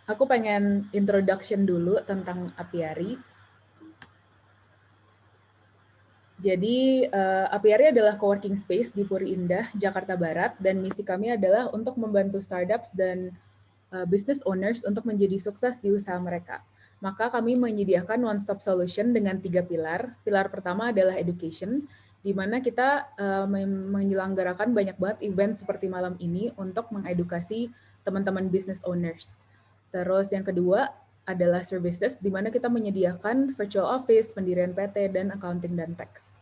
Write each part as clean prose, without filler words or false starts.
Aku pengen introduction dulu tentang Apiari. Jadi, Apiari adalah coworking space di Puri Indah, Jakarta Barat, dan misi kami adalah untuk membantu startups dan business owners untuk menjadi sukses di usaha mereka. Maka kami menyediakan one-stop solution dengan 3 pilar. Pilar pertama adalah education, di mana kita menyelenggarakan banyak banget event seperti malam ini untuk mengedukasi teman-teman business owners. Terus yang kedua adalah services, di mana kita menyediakan virtual office, pendirian PT, dan accounting dan tax.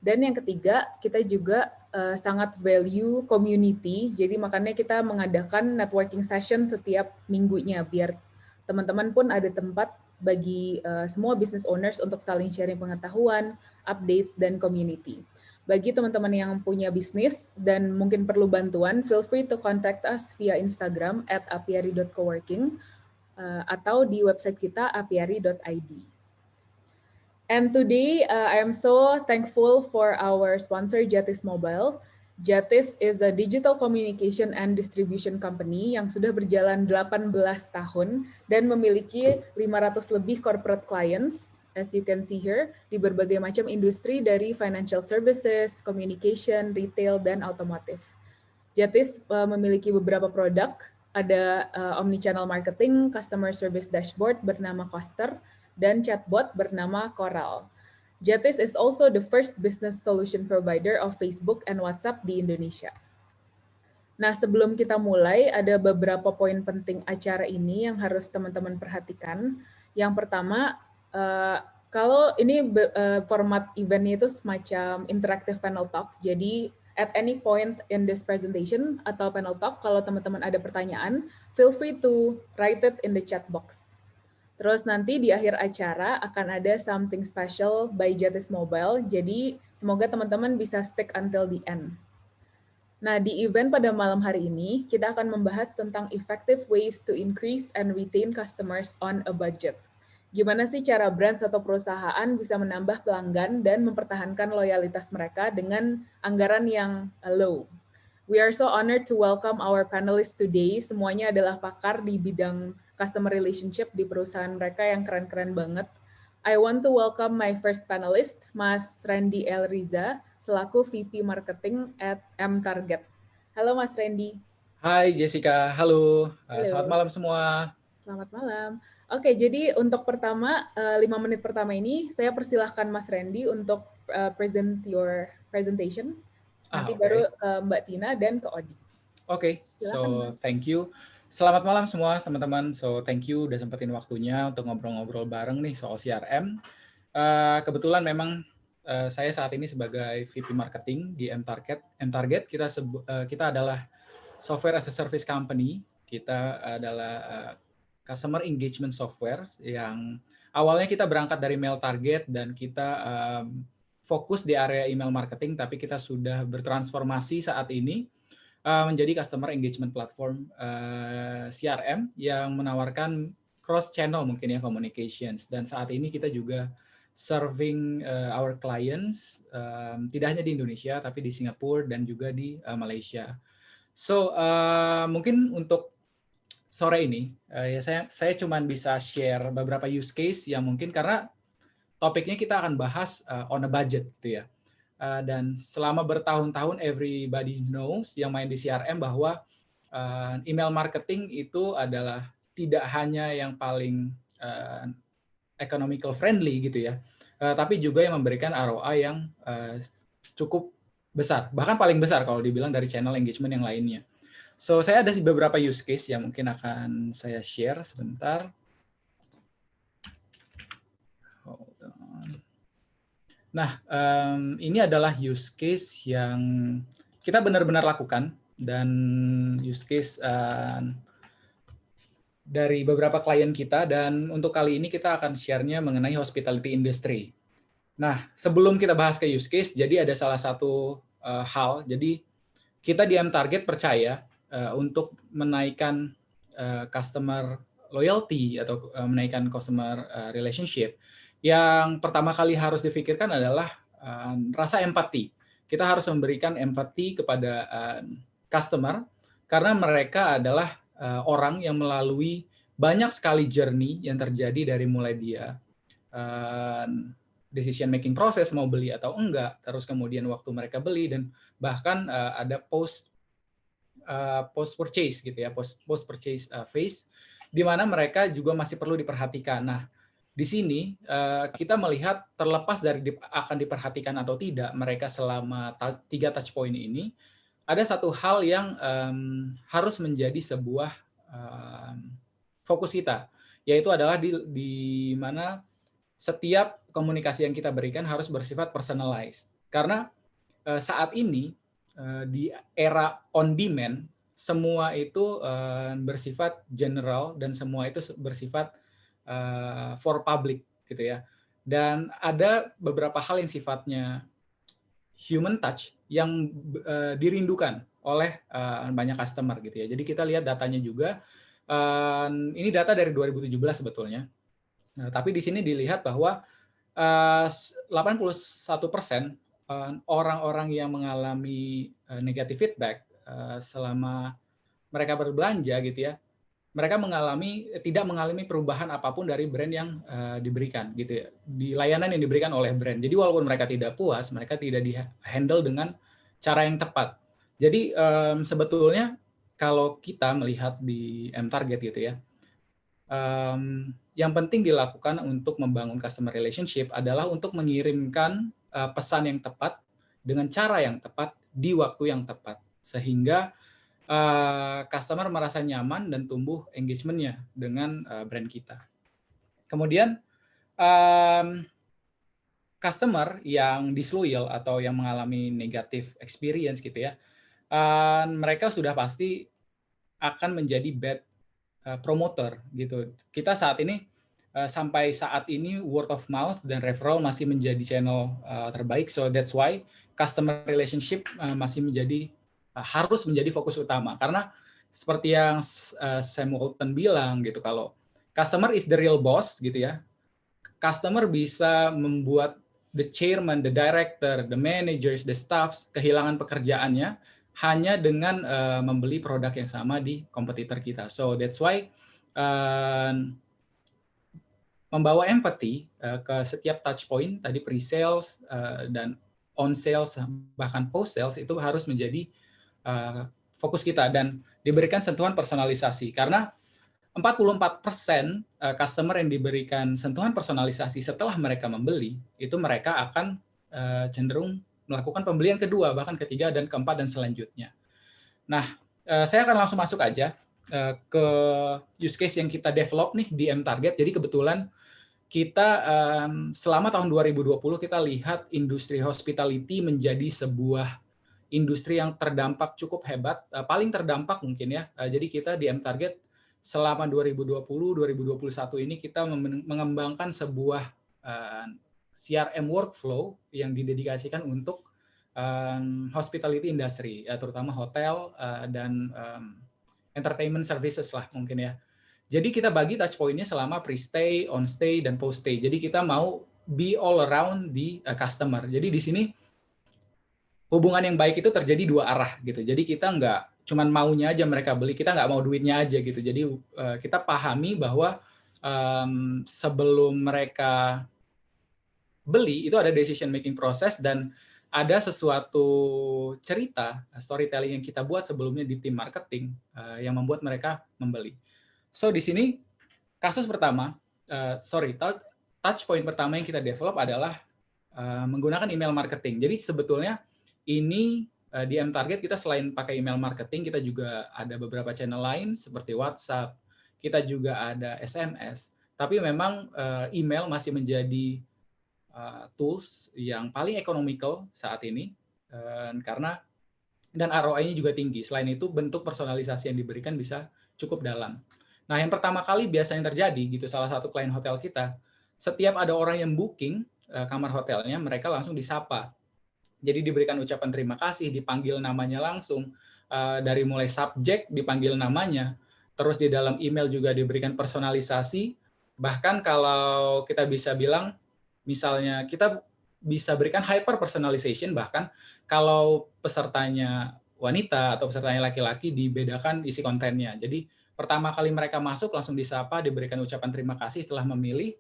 Dan yang ketiga, kita juga sangat value community, jadi makanya kita mengadakan networking session setiap minggunya, biar teman-teman pun ada tempat bagi semua business owners untuk saling sharing pengetahuan, updates, dan community. Bagi teman-teman yang punya bisnis dan mungkin perlu bantuan, feel free to contact us via Instagram @apiari.coworking atau di website kita apiari.id. And today, I am so thankful for our sponsor, Jatis Mobile. Jatis is a digital communication and distribution company yang sudah berjalan 18 tahun dan memiliki 500 lebih corporate clients, as you can see here, di berbagai macam industri dari financial services, communication, retail, dan otomotif. Jatis memiliki beberapa produk, ada omnichannel marketing, customer service dashboard bernama Coaster, dan chatbot bernama Coral. Jatis is also the first business solution provider of Facebook and WhatsApp di Indonesia. Nah, sebelum kita mulai, ada beberapa poin penting acara ini yang harus teman-teman perhatikan. Yang pertama, kalau ini format eventnya itu semacam interactive panel talk, jadi at any point in this presentation atau panel talk, kalau teman-teman ada pertanyaan, feel free to write it in the chat box. Terus nanti di akhir acara akan ada something special by Jatis Mobile, jadi semoga teman-teman bisa stick until the end. Nah, di event pada malam hari ini, kita akan membahas tentang effective ways to increase and retain customers on a budget. Gimana sih cara brands atau perusahaan bisa menambah pelanggan dan mempertahankan loyalitas mereka dengan anggaran yang low. We are so honored to welcome our panelists today. Semuanya adalah pakar di bidang customer relationship di perusahaan mereka yang keren-keren banget. I want to welcome my first panelist, Mas Randy Elriza, selaku VP Marketing at M-Target. Halo Mas Randy. Hai Jessica, halo. Halo. Selamat malam semua. Selamat malam. Oke, jadi untuk pertama, 5 menit pertama ini, saya persilahkan Mas Randy untuk present your presentation. Nanti baru ke Mbak Tina dan ke Odi. Oke, so thank you. Selamat malam semua teman-teman. So thank you udah sempetin waktunya untuk ngobrol-ngobrol bareng nih soal CRM. Kebetulan memang saya saat ini sebagai VP Marketing di M-Target. M-Target kita adalah software as a service company. Kita adalah customer engagement software yang awalnya kita berangkat dari mail target dan kita fokus di area email marketing, tapi kita sudah bertransformasi saat ini menjadi customer engagement platform CRM yang menawarkan cross channel mungkin ya communications, dan saat ini kita juga serving our clients tidak hanya di Indonesia tapi di Singapura dan juga di Malaysia. So mungkin untuk sore ini ya saya cuma bisa share beberapa use case yang mungkin karena topiknya kita akan bahas on a budget gitu ya. Dan selama bertahun-tahun everybody knows yang main di CRM bahwa email marketing itu adalah tidak hanya yang paling economical friendly gitu ya, tapi juga yang memberikan ROI yang cukup besar, bahkan paling besar kalau dibilang dari channel engagement yang lainnya. So saya ada beberapa use case yang mungkin akan saya share sebentar. Nah, ini adalah use case yang kita benar-benar lakukan dan use case dari beberapa klien kita, dan untuk kali ini kita akan share-nya mengenai hospitality industry. Nah, sebelum kita bahas ke use case, jadi ada salah satu hal, jadi kita di M-Target percaya untuk menaikkan customer loyalty atau menaikkan customer relationship, yang pertama kali harus difikirkan adalah rasa empati. Kita harus memberikan empati kepada customer karena mereka adalah orang yang melalui banyak sekali journey yang terjadi dari mulai dia decision making proses mau beli atau enggak, terus kemudian waktu mereka beli, dan bahkan ada post purchase gitu ya, post purchase phase, di mana mereka juga masih perlu diperhatikan. Nah, di sini kita melihat terlepas dari akan diperhatikan atau tidak mereka selama 3 touch point ini, ada satu hal yang harus menjadi sebuah fokus kita, yaitu adalah di mana setiap komunikasi yang kita berikan harus bersifat personalized. Karena saat ini di era on demand, semua itu bersifat general dan semua itu bersifat for public gitu ya. Dan ada beberapa hal yang sifatnya human touch yang dirindukan oleh banyak customer gitu ya. Jadi kita lihat datanya juga, ini data dari 2017 sebetulnya. Nah, tapi di sini dilihat bahwa 81% orang-orang yang mengalami negative feedback selama mereka berbelanja gitu ya, mereka tidak mengalami perubahan apapun dari brand yang diberikan gitu ya, di layanan yang diberikan oleh brand. Jadi walaupun mereka tidak puas, mereka tidak di-handle dengan cara yang tepat. Jadi sebetulnya kalau kita melihat di M-Target gitu ya, yang penting dilakukan untuk membangun customer relationship adalah untuk mengirimkan pesan yang tepat dengan cara yang tepat di waktu yang tepat, sehingga customer merasa nyaman dan tumbuh engagement-nya dengan brand kita. Kemudian customer yang disloyal atau yang mengalami negative experience gitu ya, mereka sudah pasti akan menjadi bad promoter gitu. Kita saat ini sampai saat ini word of mouth dan referral masih menjadi channel terbaik. So that's why customer relationship masih harus menjadi fokus utama, karena seperti yang Sam Walton bilang gitu, kalau customer is the real boss gitu ya. Customer bisa membuat the chairman, the director, the managers, the staffs kehilangan pekerjaannya hanya dengan membeli produk yang sama di kompetitor kita. So that's why membawa empathy ke setiap touch point tadi, pre-sales dan on sales bahkan post sales, itu harus menjadi fokus kita dan diberikan sentuhan personalisasi, karena 44% customer yang diberikan sentuhan personalisasi setelah mereka membeli, itu mereka akan cenderung melakukan pembelian kedua, bahkan ketiga dan keempat dan selanjutnya. Nah, saya akan langsung masuk aja ke use case yang kita develop nih di M-Target. Jadi kebetulan kita selama tahun 2020 kita lihat industri hospitality menjadi sebuah industri yang terdampak cukup hebat, paling terdampak mungkin ya. Jadi kita di M-Target selama 2020-2021 ini kita mengembangkan sebuah CRM workflow yang didedikasikan untuk hospitality industry, ya, terutama hotel dan entertainment services lah mungkin ya. Jadi kita bagi touch point-nya selama pre-stay, on-stay, dan post-stay. Jadi kita mau be all around di customer. Jadi di sini hubungan yang baik itu terjadi dua arah gitu. Jadi kita nggak cuman maunya aja mereka beli, kita nggak mau duitnya aja gitu. Jadi kita pahami bahwa sebelum mereka beli itu ada decision making process dan ada sesuatu cerita storytelling yang kita buat sebelumnya di tim marketing yang membuat mereka membeli. So di sini kasus pertama, touch point pertama yang kita develop adalah menggunakan email marketing. Jadi sebetulnya ini di M-Target kita selain pakai email marketing, kita juga ada beberapa channel lain seperti WhatsApp, kita juga ada SMS. Tapi memang email masih menjadi tools yang paling economical saat ini karena dan ROI-nya juga tinggi. Selain itu bentuk personalisasi yang diberikan bisa cukup dalam. Nah, yang pertama kali biasanya terjadi gitu, salah satu klien hotel kita, setiap ada orang yang booking kamar hotelnya, mereka langsung disapa. Jadi diberikan ucapan terima kasih, dipanggil namanya langsung, dari mulai subjek dipanggil namanya, terus di dalam email juga diberikan personalisasi, bahkan kalau kita bisa bilang, misalnya kita bisa berikan hyper personalization, bahkan kalau pesertanya wanita atau pesertanya laki-laki dibedakan isi kontennya. Jadi Pertama kali mereka masuk langsung disapa, diberikan ucapan terima kasih telah memilih,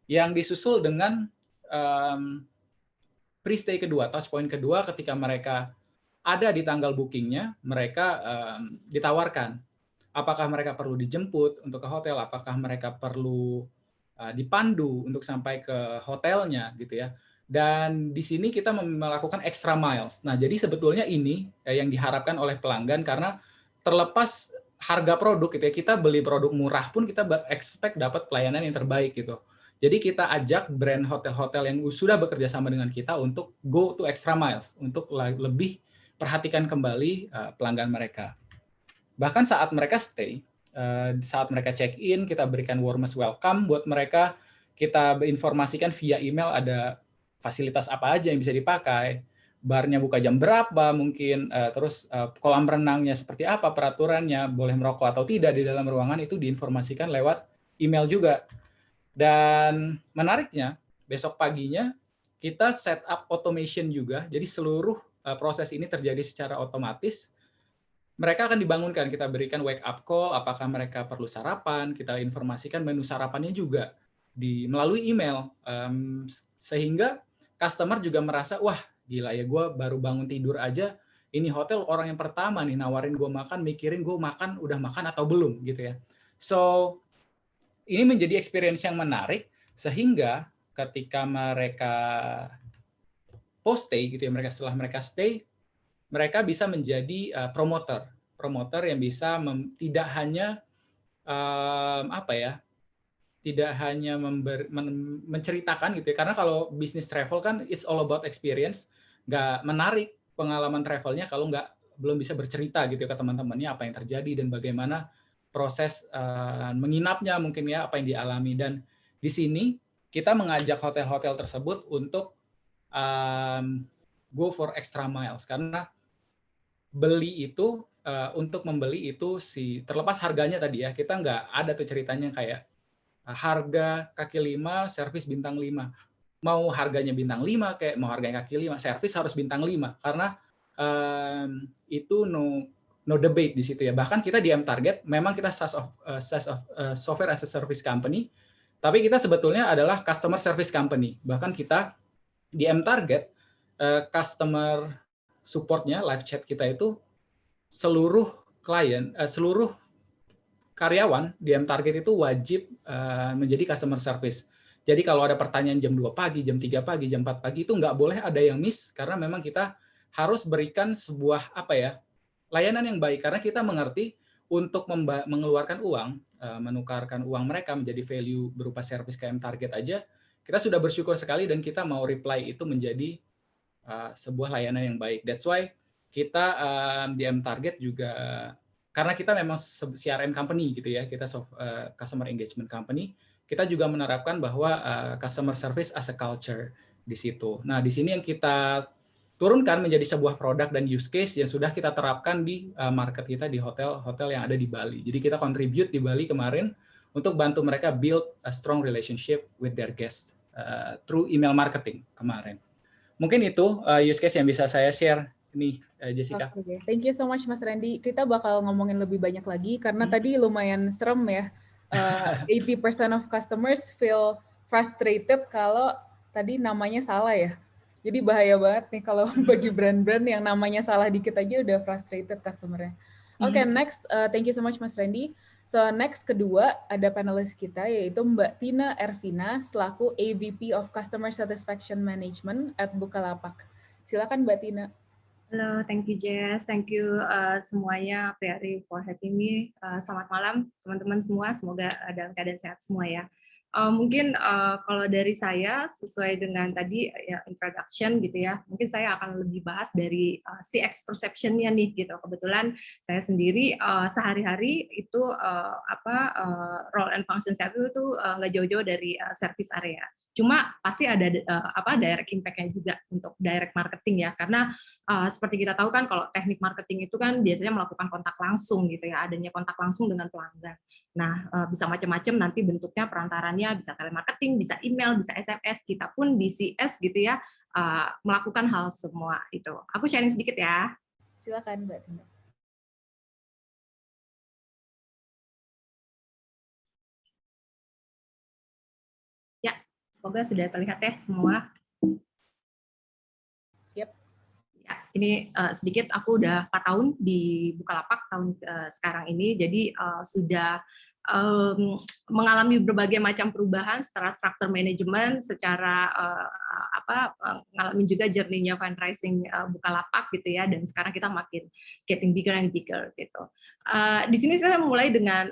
yang disusul dengan pre-stay kedua, touch point kedua ketika mereka ada di tanggal bookingnya, mereka ditawarkan apakah mereka perlu dijemput untuk ke hotel, apakah mereka perlu dipandu untuk sampai ke hotelnya gitu ya. Dan di sini kita melakukan extra miles. Nah, jadi sebetulnya ini yang diharapkan oleh pelanggan karena terlepas harga produk gitu ya, kita beli produk murah pun kita expect dapat pelayanan yang terbaik gitu. Jadi kita ajak brand hotel-hotel yang sudah bekerja sama dengan kita untuk go to extra miles, untuk lebih perhatikan kembali pelanggan mereka. Bahkan saat mereka stay, saat mereka check-in, kita berikan warmest welcome buat mereka, kita informasikan via email ada fasilitas apa aja yang bisa dipakai, barnya buka jam berapa mungkin, terus kolam renangnya seperti apa peraturannya, boleh merokok atau tidak di dalam ruangan, itu diinformasikan lewat email juga. Dan menariknya, besok paginya kita set up automation juga, jadi seluruh proses ini terjadi secara otomatis. Mereka akan dibangunkan, kita berikan wake up call, apakah mereka perlu sarapan, kita informasikan menu sarapannya juga melalui email, sehingga customer juga merasa, wah gila ya, gue baru bangun tidur aja, ini hotel orang yang pertama nih nawarin gue makan, mikirin gue makan, udah makan atau belum gitu ya. So, ini menjadi experience yang menarik, sehingga ketika mereka post-stay gitu ya, setelah mereka stay, mereka bisa menjadi promoter yang bisa tidak hanya tidak hanya menceritakan gitu ya, karena kalau bisnis travel kan it's all about experience, nggak menarik pengalaman travelnya kalau belum bisa bercerita gitu ya ke teman-temannya apa yang terjadi dan bagaimana proses menginapnya mungkin ya, apa yang dialami. Dan di sini kita mengajak hotel-hotel tersebut untuk go for extra miles, karena untuk membeli itu terlepas harganya tadi ya, kita nggak ada tuh ceritanya kayak harga kaki 5, servis bintang 5. Mau harganya bintang 5 kayak mau harganya kaki 5, servis harus bintang 5 karena itu no debate di situ ya. Bahkan kita di M-Target memang kita software as a service company, tapi kita sebetulnya adalah customer service company. Bahkan kita di M-Target customer support-nya, live chat kita itu seluruh seluruh karyawan di M-Target itu wajib menjadi customer service. Jadi kalau ada pertanyaan jam 2 pagi, jam 3 pagi, jam 4 pagi itu nggak boleh ada yang miss, karena memang kita harus berikan sebuah layanan yang baik, karena kita mengerti untuk mengeluarkan uang, menukarkan uang mereka menjadi value berupa service ke M-Target aja, kita sudah bersyukur sekali dan kita mau reply itu menjadi sebuah layanan yang baik. That's why kita di M-Target juga, karena kita memang CRM company gitu ya, kita customer engagement company, kita juga menerapkan bahwa customer service as a culture di situ. Nah, di sini yang kita turunkan menjadi sebuah produk dan use case yang sudah kita terapkan di market kita di hotel-hotel yang ada di Bali. Jadi kita contribute di Bali kemarin untuk bantu mereka build a strong relationship with their guests through email marketing kemarin. Mungkin itu use case yang bisa saya share nih, Jessica. Okay. Thank you so much, Mas Randy. Kita bakal ngomongin lebih banyak lagi karena tadi lumayan serem ya. 80% of customers feel frustrated kalau tadi namanya salah ya. Jadi bahaya banget nih kalau bagi brand-brand yang namanya salah dikit aja udah frustrated customer-nya. Oke, next. Thank you so much, Mas Randy. So, next kedua ada panelis kita yaitu Mbak Tina Ervina selaku AVP of Customer Satisfaction Management at Bukalapak. Silakan Mbak Tina. Halo, thank you Jess, thank you semuanya, Priari for having me. Selamat malam teman-teman semua, semoga dalam keadaan sehat semua ya. Mungkin kalau dari saya sesuai dengan tadi ya introduction gitu ya, mungkin saya akan lebih bahas dari CX perception-nya nih gitu. Kebetulan saya sendiri sehari-hari itu role and function saya itu nggak jauh-jauh dari service area. Cuma pasti ada direct impact-nya juga untuk direct marketing ya, karena seperti kita tahu kan kalau teknik marketing itu kan biasanya melakukan kontak langsung gitu ya, adanya kontak langsung dengan pelanggan. Nah, bisa macam-macam nanti bentuknya, perantarannya bisa telemarketing, bisa email, bisa SMS, kita pun di CS gitu ya, melakukan hal semua itu. Aku sharing sedikit ya. Silakan Mbak Tina. Semoga sudah terlihat ya semua. Yep. Ya, ini sedikit, aku udah 4 tahun di Bukalapak tahun sekarang ini, jadi sudah mengalami berbagai macam perubahan secara struktur manajemen, secara mengalami juga journey-nya fundraising Bukalapak gitu ya, dan sekarang kita makin getting bigger and bigger gitu. Di sini saya mulai dengan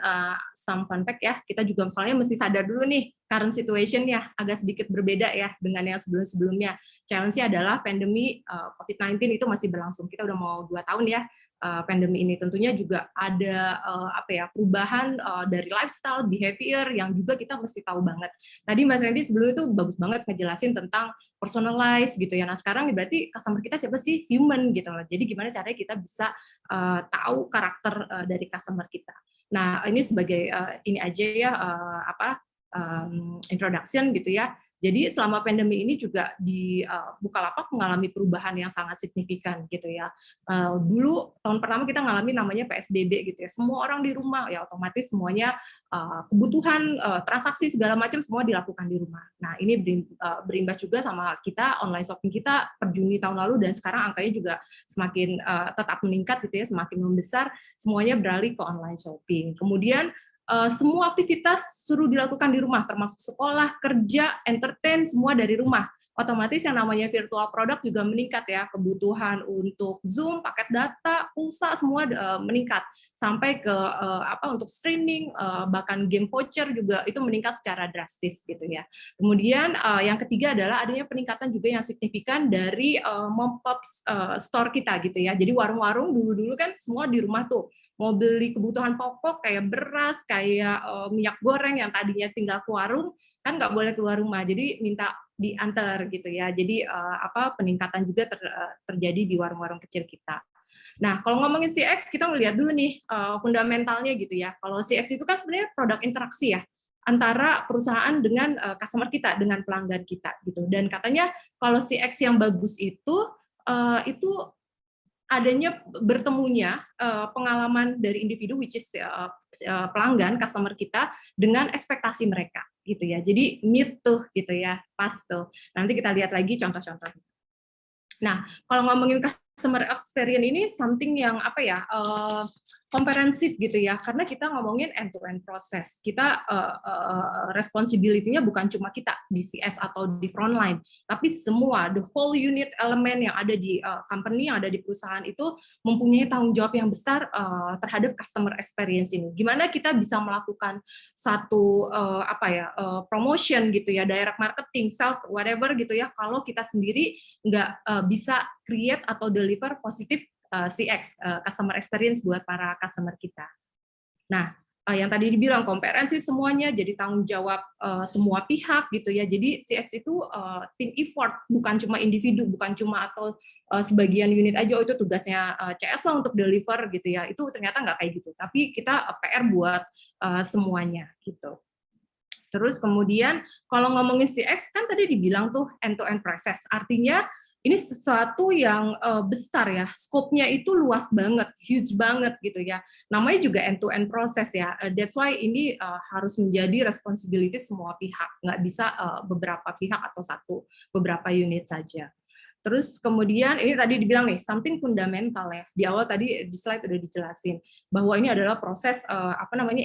some fun fact ya, kita juga misalnya mesti sadar dulu nih, current situation-nya agak sedikit berbeda ya dengan yang sebelum-sebelumnya. Challenge-nya adalah pandemi COVID-19 itu masih berlangsung, kita udah mau 2 tahun ya pandemi ini. Tentunya juga ada perubahan dari lifestyle, behavior yang juga kita mesti tahu banget. Tadi Mas Randy sebelum itu bagus banget ngejelasin tentang personalize gitu ya. Nah sekarang berarti customer kita siapa sih? Human gitu loh. Jadi gimana caranya kita bisa tahu karakter dari customer kita. Nah ini sebagai ini aja ya introduction gitu ya. Jadi selama pandemi ini juga di Bukalapak mengalami perubahan yang sangat signifikan gitu ya. Dulu tahun pertama kita ngalami namanya PSBB gitu ya. Semua orang di rumah ya, otomatis semuanya kebutuhan transaksi segala macam semua dilakukan di rumah. Nah ini berimbas juga sama kita online shopping kita per Juni tahun lalu, dan sekarang angkanya juga semakin tetap meningkat gitu ya, semakin membesar. Semuanya beralih ke online shopping. Kemudian semua aktivitas suruh dilakukan di rumah, termasuk sekolah, kerja, entertain, semua dari rumah. Otomatis yang namanya virtual product juga meningkat ya, kebutuhan untuk Zoom, paket data, pulsa, semua meningkat. Sampai ke untuk streaming, bahkan game voucher juga itu meningkat secara drastis gitu ya. Kemudian yang ketiga adalah adanya peningkatan juga yang signifikan dari mom-pop store kita gitu ya. Jadi warung-warung dulu-dulu kan semua di rumah tuh, mau beli kebutuhan pokok kayak beras, kayak minyak goreng yang tadinya tinggal ke warung, kan nggak boleh keluar rumah, jadi minta diantar gitu ya. Jadi peningkatan juga terjadi di warung-warung kecil kita. Nah, kalau ngomongin CX, kita ngelihat dulu nih fundamentalnya gitu ya. Kalau CX itu kan sebenarnya produk interaksi ya, antara perusahaan dengan customer kita, dengan pelanggan kita gitu. Dan katanya kalau CX yang bagus itu adanya bertemunya pengalaman dari individu, which is pelanggan, customer kita, dengan ekspektasi mereka gitu ya. Jadi meet tuh gitu ya, pas tuh. Nanti kita lihat lagi contoh-contoh. Nah, kalau ngomongin customer experience ini something yang komprehensif gitu ya, karena kita ngomongin end-to-end proses. Kita responsibility-nya bukan cuma kita di CS atau di frontline, tapi semua, the whole unit element yang ada di company, yang ada di perusahaan itu mempunyai tanggung jawab yang besar terhadap customer experience ini. Gimana kita bisa melakukan satu promotion gitu ya, direct marketing, sales, whatever gitu ya, kalau kita sendiri nggak bisa create atau deliver positif CX, customer experience buat para customer kita. Nah, yang tadi dibilang komprehensif semuanya, jadi tanggung jawab semua pihak gitu ya. Jadi CX itu team effort, bukan cuma individu, bukan cuma atau sebagian unit aja, itu tugasnya CS lah untuk deliver gitu ya. Itu ternyata nggak kayak gitu. Tapi kita PR buat semuanya gitu. Terus kemudian kalau ngomongin CX kan tadi dibilang tuh end-to-end process, artinya ini sesuatu yang besar ya, scope-nya itu luas banget, huge banget gitu ya. Namanya juga end-to-end process ya. That's why ini harus menjadi responsibility semua pihak, nggak bisa beberapa pihak atau beberapa unit saja. Terus kemudian ini tadi dibilang nih something fundamental ya. Di awal tadi di slide udah dijelasin bahwa ini adalah proses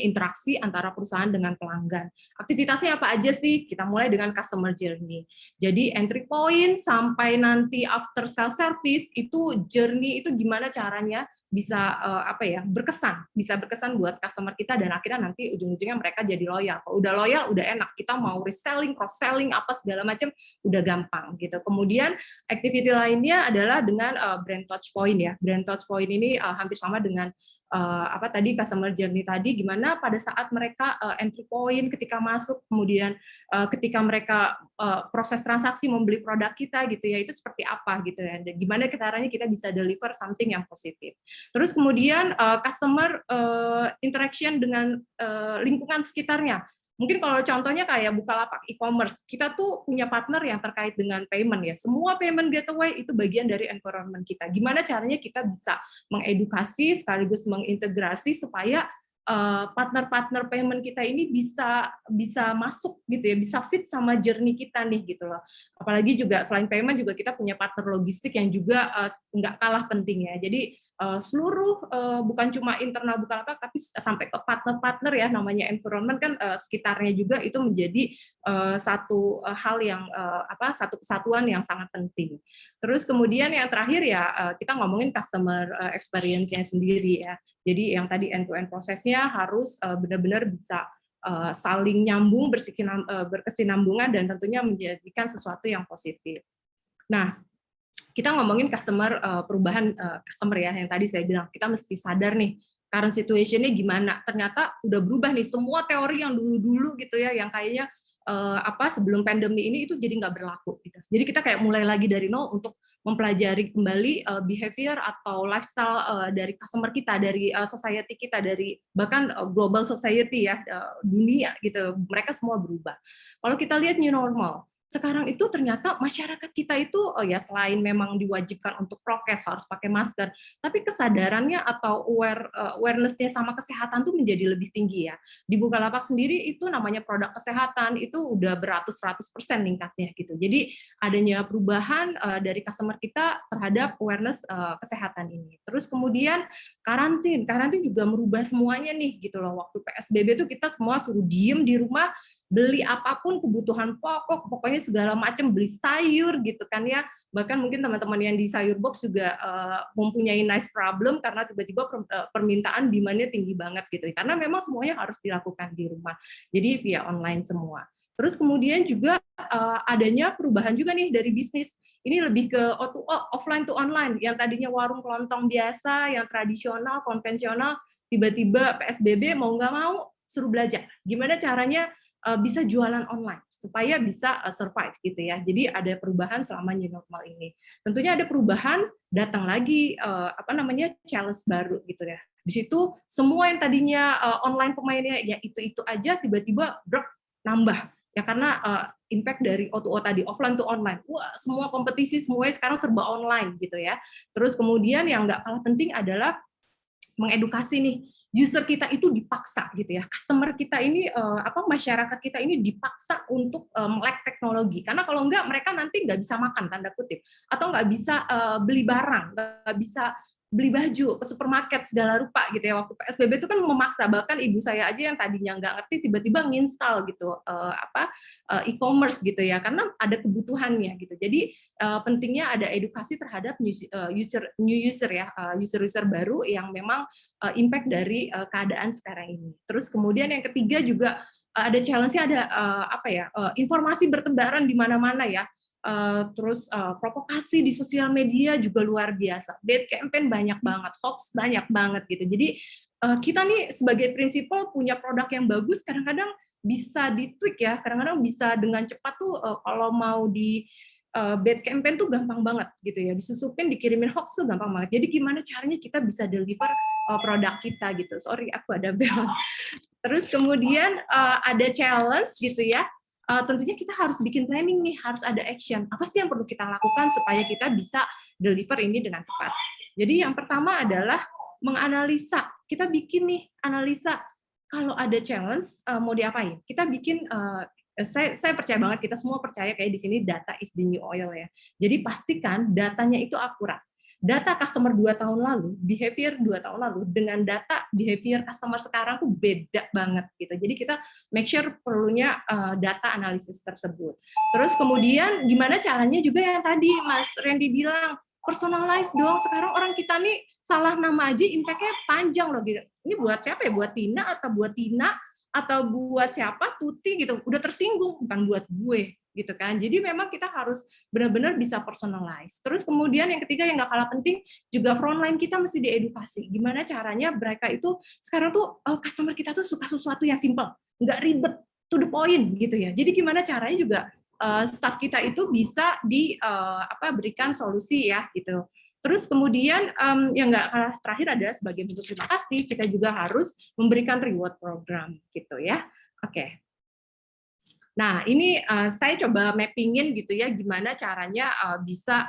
interaksi antara perusahaan dengan pelanggan. Aktivitasnya apa aja sih? Kita mulai dengan customer journey. Jadi entry point sampai nanti after sales service itu journey itu gimana caranya bisa bisa berkesan buat customer kita, dan akhirnya nanti ujung-ujungnya mereka jadi loyal. Kalau udah loyal udah enak, kita mau reselling, cross selling apa segala macam udah gampang gitu. Kemudian activity lainnya adalah dengan brand touch point ya. Brand touch point ini hampir sama dengan tadi customer journey tadi, gimana pada saat mereka entry point ketika masuk, kemudian ketika mereka proses transaksi membeli produk kita gitu ya, itu seperti apa gitu ya, dan gimana caranya kita bisa deliver something yang positif. Terus kemudian customer interaction dengan lingkungan sekitarnya. Mungkin kalau contohnya kayak Bukalapak e-commerce, kita tuh punya partner yang terkait dengan payment ya. Semua payment gateway itu bagian dari environment kita. Gimana caranya kita bisa mengedukasi sekaligus mengintegrasi supaya partner-partner payment kita ini bisa masuk gitu ya, bisa fit sama journey kita nih gitu loh. Apalagi juga selain payment juga kita punya partner logistik yang juga nggak kalah penting ya. Jadi seluruh bukan cuma internal Bukalapak tapi sampai ke partner-partner ya, namanya environment kan sekitarnya juga itu menjadi satu hal yang satu kesatuan yang sangat penting. Terus kemudian yang terakhir ya kita ngomongin customer experience-nya sendiri ya. Jadi yang tadi end-to-end prosesnya harus benar-benar bisa saling nyambung, berkesinambungan, dan tentunya menjadikan sesuatu yang positif. Nah, kita ngomongin perubahan customer ya, yang tadi saya bilang, kita mesti sadar nih, current situation-nya gimana. Ternyata udah berubah nih, semua teori yang dulu-dulu gitu ya, yang kayaknya sebelum pandemi ini itu jadi nggak berlaku. Gitu. Jadi kita kayak mulai lagi dari nol untuk mempelajari kembali behavior atau lifestyle dari customer kita, dari society kita, dari bahkan global society ya, dunia gitu. Mereka semua berubah. Kalau kita lihat new normal, sekarang itu ternyata masyarakat kita itu ya selain memang diwajibkan untuk prokes harus pakai masker, tapi kesadarannya atau awareness-nya sama kesehatan tuh menjadi lebih tinggi ya. Di Bukalapak sendiri itu namanya produk kesehatan itu udah beratus-ratus % meningkatnya gitu. Jadi adanya perubahan dari customer kita terhadap awareness kesehatan ini. Terus kemudian karantin juga merubah semuanya nih gitu loh. Waktu PSBB itu kita semua suruh diem di rumah, beli apapun kebutuhan pokok, pokoknya segala macam, beli sayur gitu kan ya. Bahkan mungkin teman-teman yang di sayur box juga mempunyai nice problem karena tiba-tiba permintaan demand-nya tinggi banget gitu. Karena memang semuanya harus dilakukan di rumah. Jadi via online semua. Terus kemudian juga adanya perubahan juga nih dari bisnis. Ini lebih ke offline to online. Yang tadinya warung kelontong biasa, yang tradisional, konvensional, tiba-tiba PSBB mau nggak mau suruh belajar. Gimana caranya bisa jualan online supaya bisa survive gitu ya. Jadi ada perubahan selama new normal ini. Tentunya ada perubahan, datang lagi challenge baru gitu ya. Di situ semua yang tadinya online pemainnya ya itu aja tiba-tiba nambah ya, karena impact dari O2O tadi, offline to online. Wah, semua kompetisi semuanya sekarang serba online gitu ya. Terus kemudian yang nggak kalah penting adalah mengedukasi nih. User kita itu dipaksa gitu ya, customer kita ini masyarakat kita ini dipaksa untuk melek teknologi, karena kalau enggak mereka nanti nggak bisa makan tanda kutip, atau nggak bisa beli barang, nggak bisa beli baju ke supermarket segala rupa gitu ya. Waktu PSBB itu kan memaksa, bahkan ibu saya aja yang tadinya nggak ngerti tiba-tiba nginstal gitu e-commerce gitu ya, karena ada kebutuhannya gitu. Jadi pentingnya ada edukasi terhadap new user baru yang memang impact dari keadaan sekarang ini. Terus kemudian yang ketiga juga ada challenge-nya, ada informasi bertebaran di mana-mana ya. Terus provokasi di sosial media juga luar biasa, bad campaign banyak banget, hoax banyak banget gitu. Jadi kita nih sebagai prinsipal punya produk yang bagus, kadang-kadang bisa di-tweak ya, kadang-kadang bisa dengan cepat tuh kalau mau di bad campaign tuh gampang banget gitu ya, disusupin, dikirimin hoax tuh gampang banget. Jadi gimana caranya kita bisa deliver produk kita gitu. Sorry, aku ada bel. Terus kemudian ada challenge gitu ya. Tentunya kita harus bikin planning nih, harus ada action. Apa sih yang perlu kita lakukan supaya kita bisa deliver ini dengan tepat? Jadi yang pertama adalah menganalisa. Kita bikin nih analisa, kalau ada challenge mau diapain. Kita bikin saya percaya banget, kita semua percaya kayak di sini data is the new oil ya. Jadi pastikan datanya itu akurat. Data customer 2 tahun lalu, behavior 2 tahun lalu, dengan data behavior customer sekarang tuh beda banget gitu. Jadi kita make sure perlunya data analisis tersebut. Terus kemudian gimana caranya juga yang tadi Mas Randy bilang, personalize dong. Sekarang orang kita nih salah nama aja impact-nya panjang loh gitu. Ini buat siapa ya? Buat Tina atau buat Tina atau buat siapa? Tuti gitu. Udah tersinggung, bukan buat gue gitu kan. Jadi memang kita harus benar-benar bisa personalize. Terus kemudian yang ketiga yang nggak kalah penting juga frontline kita mesti diedukasi. Gimana caranya mereka itu sekarang tuh customer kita tuh suka sesuatu yang simple, nggak ribet, to the point gitu ya. Jadi gimana caranya juga staff kita itu bisa berikan solusi ya gitu. Terus kemudian yang nggak kalah terakhir adalah sebagai bentuk terima kasih kita juga harus memberikan reward program gitu ya. Oke. Nah, ini saya coba mappingin gitu ya, gimana caranya bisa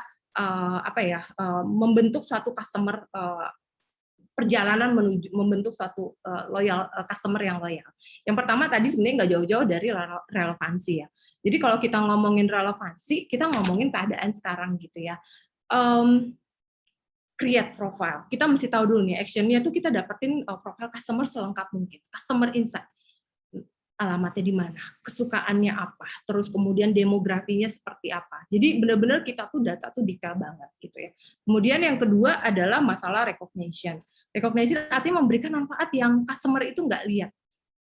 membentuk suatu customer perjalanan menuju membentuk suatu loyal customer yang loyal. Yang pertama tadi sebenarnya nggak jauh-jauh dari relevansi ya. Jadi kalau kita ngomongin relevansi, kita ngomongin keadaan sekarang gitu ya. Create profile. Kita mesti tahu dulu nih, action-nya tuh kita dapetin profile customer selengkap mungkin. Customer insight. Alamatnya di mana, kesukaannya apa, terus kemudian demografinya seperti apa. Jadi benar-benar kita tuh data tuh detail banget gitu ya. Kemudian yang kedua adalah masalah recognition. Recognition artinya memberikan manfaat yang customer itu nggak lihat.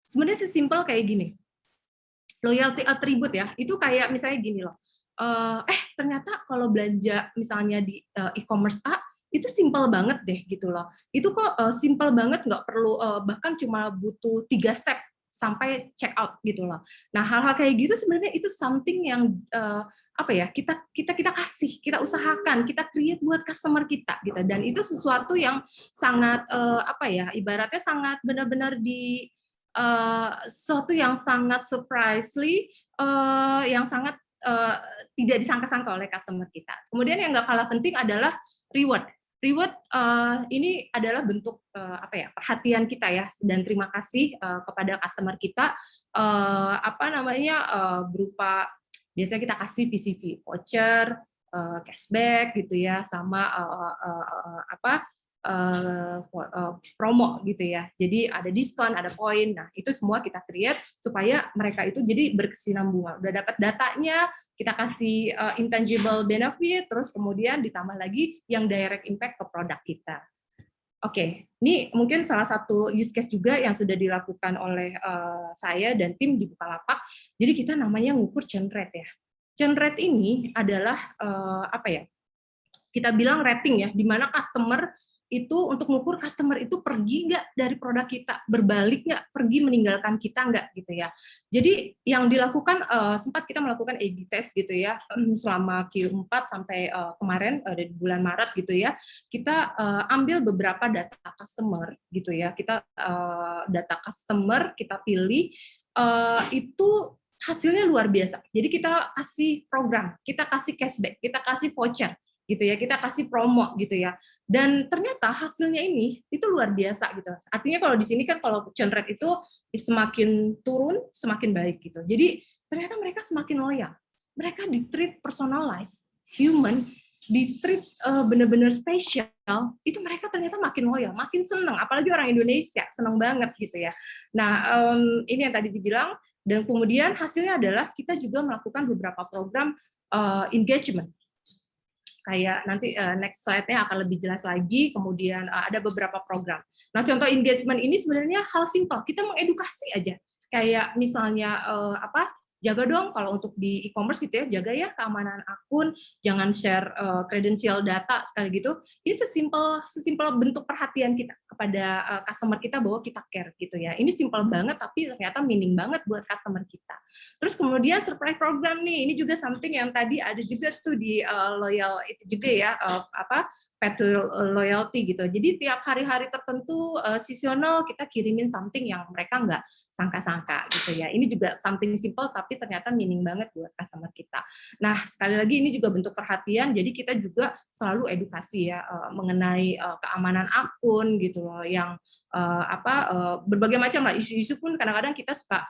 Sebenarnya sesimpel kayak gini. Loyalty attribute ya, itu kayak misalnya gini loh. Ternyata kalau belanja misalnya di e-commerce A, itu simple banget deh gitu loh. Itu kok simple banget, nggak perlu bahkan cuma butuh 3 step sampai check out gitu loh. Nah, hal-hal kayak gitu sebenarnya itu something yang kita kasih, kita usahakan, kita create buat customer kita gitu. Dan itu sesuatu yang sangat ibaratnya sangat benar-benar di sesuatu yang sangat surprisingly yang sangat tidak disangka-sangka oleh customer kita. Kemudian yang nggak kalah penting adalah reward. Reward ini adalah bentuk perhatian kita ya, dan terima kasih kepada customer kita berupa biasanya kita kasih PCV voucher, cashback gitu ya, sama promo gitu ya. Jadi ada diskon, ada poin. Nah, itu semua kita create supaya mereka itu jadi berkesinambungan. Udah dapat datanya, kita kasih intangible benefit, terus kemudian ditambah lagi yang direct impact ke produk kita. Oke, ini mungkin salah satu use case juga yang sudah dilakukan oleh saya dan tim di Bukalapak. Jadi kita namanya ngukur churn rate ya. Churn rate ini adalah kita bilang rating ya, di mana customer itu untuk mengukur customer itu pergi nggak dari produk kita, berbalik nggak, pergi meninggalkan kita nggak gitu ya. Jadi yang dilakukan sempat kita melakukan A/B test gitu ya selama Q4 sampai kemarin dari bulan Maret gitu ya. Kita ambil beberapa data customer gitu ya. Kita data customer kita pilih itu hasilnya luar biasa. Jadi kita kasih program, kita kasih cashback, kita kasih voucher gitu ya, kita kasih promo gitu ya, dan ternyata hasilnya ini itu luar biasa gitu. Artinya kalau di sini kan kalau churn rate itu semakin turun semakin baik gitu. Jadi ternyata mereka semakin loyal, mereka di-treat personalized, human, di-treat benar-benar spesial, itu mereka ternyata makin loyal, makin senang, apalagi orang Indonesia senang banget gitu ya. Nah ini yang tadi dibilang, dan kemudian hasilnya adalah kita juga melakukan beberapa program engagement. Kayak nanti next slide-nya akan lebih jelas lagi, kemudian ada beberapa program. Nah, contoh engagement ini sebenarnya hal simpel, kita mengedukasi aja. Kayak misalnya jaga dong kalau untuk di e-commerce gitu ya, jaga ya keamanan akun, jangan share kredensial data sekali gitu. Ini sesimpel bentuk perhatian kita kepada customer kita bahwa kita care gitu ya. Ini simpel banget tapi ternyata meaning banget buat customer kita. Terus kemudian surprise program nih, ini juga something yang tadi ada juga tuh di loyal itu juga ya, path to loyalty gitu. Jadi tiap hari-hari tertentu seasonal kita kirimin something yang mereka nggak sangka-sangka gitu ya. Ini juga something simple tapi ternyata meaning banget buat customer kita. Nah, sekali lagi ini juga bentuk perhatian, jadi kita juga selalu edukasi ya mengenai keamanan akun gitu loh, yang berbagai macam lah isu-isu pun kadang-kadang kita suka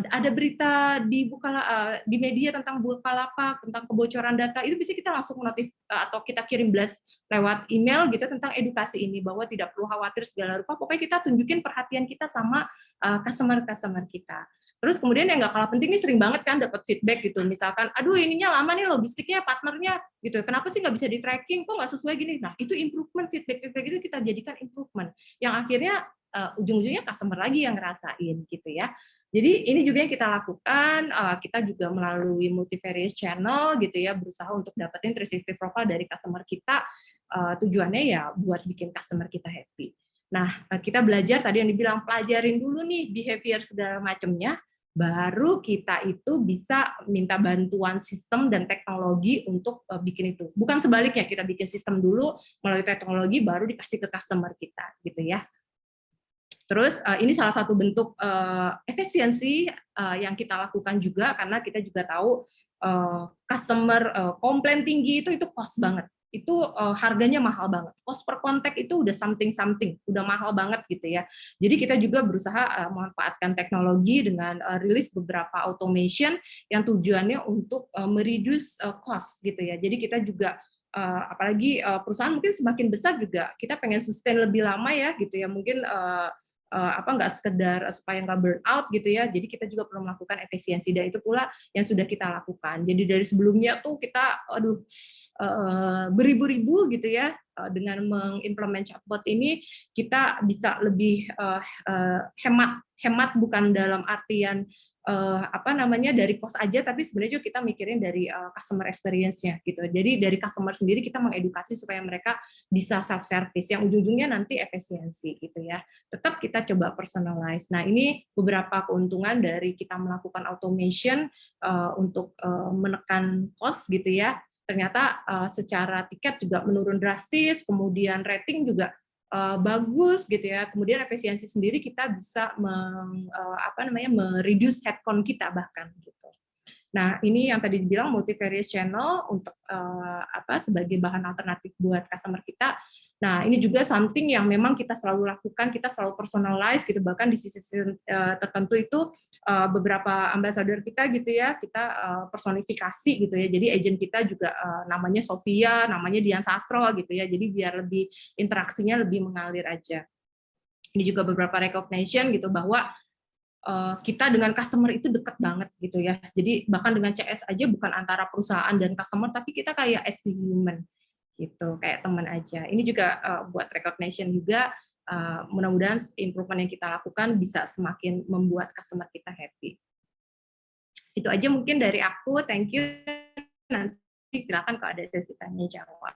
ada berita di di media tentang Bukalapak, tentang kebocoran data, itu bisa kita langsung notif atau kita kirim blast lewat email gitu tentang edukasi ini, bahwa tidak perlu khawatir segala rupa, pokoknya kita tunjukin perhatian kita sama customer kita. Terus kemudian yang nggak kalah penting ini sering banget kan dapat feedback gitu, misalkan, aduh ininya lama nih logistiknya, partnernya gitu, kenapa sih nggak bisa di tracking, kok nggak sesuai gini. Nah itu improvement, feedback itu kita jadikan improvement, yang akhirnya ujung-ujungnya customer lagi yang ngerasain gitu ya. Jadi ini juga yang kita lakukan, kita juga melalui multivariate channel gitu ya, berusaha untuk dapetin 360 profile dari customer kita, tujuannya ya buat bikin customer kita happy. Nah, kita belajar tadi yang dibilang, pelajarin dulu nih behavior segala macamnya, baru kita itu bisa minta bantuan sistem dan teknologi untuk bikin itu. Bukan sebaliknya, kita bikin sistem dulu, melalui teknologi baru dikasih ke customer kita gitu ya. Terus ini salah satu bentuk efisiensi yang kita lakukan juga, karena kita juga tahu customer komplain tinggi itu cost banget. itu harganya mahal banget. Cost per contact itu udah something, udah mahal banget gitu ya. Jadi kita juga berusaha memanfaatkan teknologi dengan rilis beberapa automation yang tujuannya untuk mereduce cost gitu ya. Jadi kita juga apalagi perusahaan mungkin semakin besar juga kita pengen sustain lebih lama ya gitu ya. Mungkin nggak sekedar supaya nggak burn out gitu ya. Jadi kita juga perlu melakukan efisiensi, dan itu pula yang sudah kita lakukan. Jadi dari sebelumnya tuh kita beribu-ribu gitu ya, dengan mengimplement chatbot ini kita bisa lebih hemat bukan dalam artian dari cost aja, tapi sebenarnya juga kita mikirin dari customer experience-nya gitu. Jadi dari customer sendiri kita mengedukasi supaya mereka bisa self service yang ujung-ujungnya nanti efisiensi gitu ya. Tetap kita coba personalize. Nah, ini beberapa keuntungan dari kita melakukan automation untuk menekan cost gitu ya. Ternyata secara tiket juga menurun drastis, kemudian rating juga bagus gitu ya. Kemudian efisiensi sendiri kita bisa mereduce headcount kita bahkan gitu. Nah, ini yang tadi dibilang multivariate channel untuk sebagai bahan alternatif buat customer kita. Nah, ini juga something yang memang kita selalu lakukan, kita selalu personalize gitu, bahkan di sisi tertentu itu beberapa ambassador kita gitu ya, kita personifikasi gitu ya. Jadi agent kita juga namanya Sofia, namanya Dian Sastro gitu ya. Jadi biar lebih interaksinya lebih mengalir aja. Ini juga beberapa recognition gitu bahwa kita dengan customer itu dekat banget gitu ya. Jadi bahkan dengan CS aja bukan antara perusahaan dan customer, tapi kita kayak as human gitu, kayak teman aja. Ini juga buat recognition juga, mudah-mudahan improvement yang kita lakukan bisa semakin membuat customer kita happy. Itu aja mungkin dari aku, thank you. Nanti silakan kalau ada sesi tanya jawab.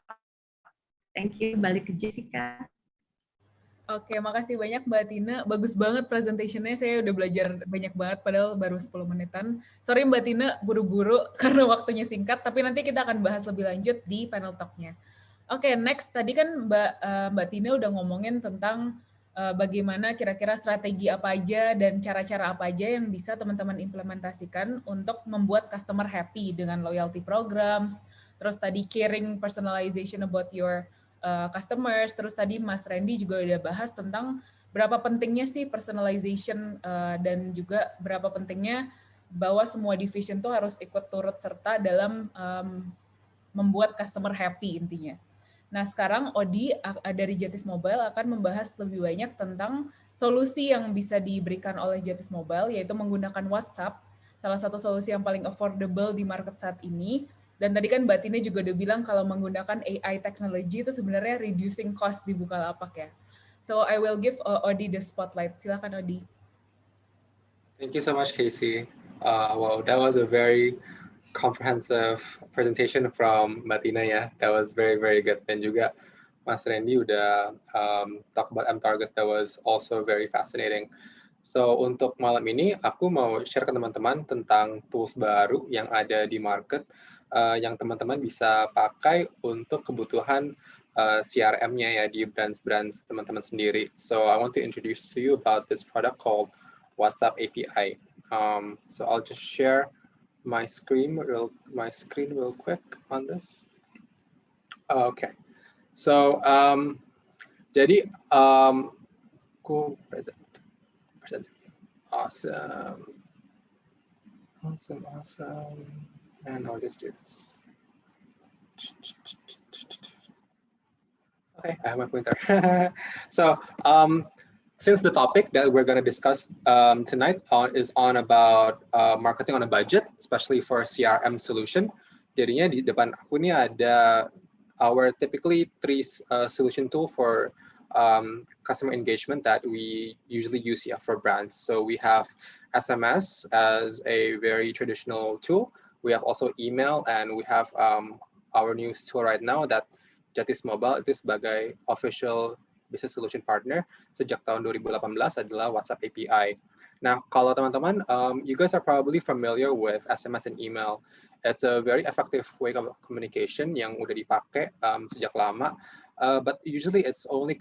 Thank you, balik ke Jessica. Oke, makasih banyak Mbak Tina. Bagus banget presentation-nya, saya udah belajar banyak banget, padahal baru 10 menitan. Sorry Mbak Tina, buru-buru karena waktunya singkat, tapi nanti kita akan bahas lebih lanjut di panel talk-nya. Oke, next. Tadi kan Mbak Tina udah ngomongin tentang bagaimana kira-kira strategi apa aja dan cara-cara apa aja yang bisa teman-teman implementasikan untuk membuat customer happy dengan loyalty programs, terus tadi caring personalization about your customers, terus tadi Mas Randy juga udah bahas tentang berapa pentingnya sih personalization dan juga berapa pentingnya bahwa semua division tuh harus ikut turut serta dalam membuat customer happy intinya. Nah sekarang Odi dari Jatis Mobile akan membahas lebih banyak tentang solusi yang bisa diberikan oleh Jatis Mobile, yaitu menggunakan WhatsApp, salah satu solusi yang paling affordable di market saat ini. Dan tadi kan Mbak Tina juga udah bilang kalau menggunakan AI technology itu sebenarnya reducing cost di Bukalapak ya. So I will give Odi the spotlight. Silakan Odi. Thank you so much, Casey. Wow, that was a very comprehensive presentation from Mbak Tina ya. That was very, very good. Dan juga Mas Randy udah talk about mTarget. That was also very fascinating. So untuk malam ini aku mau share ke teman-teman tentang tools baru yang ada di market yang teman-teman bisa pakai untuk kebutuhan CRM-nya ya di brands-brands teman-teman sendiri. So I want to introduce to you about this product called WhatsApp API. So I'll just share my screen real quick on this. Okay. So jadi aku present. Awesome. And I'll just do this. Okay, I have my pointer. So since the topic that we're going to discuss tonight is on about marketing on a budget, especially for a CRM solution, jadinya di depan aku ini ada our typically three solution tool for customer engagement that we usually use for brands. So we have SMS as a very traditional tool. We have also email, and we have our newest tool right now that Jatis Mobile itu sebagai official business solution partner sejak tahun 2018 adalah WhatsApp API. Nah, kalau teman-teman, you guys are probably familiar with SMS and email. It's a very effective way of communication yang udah dipakai sejak lama. But usually it's only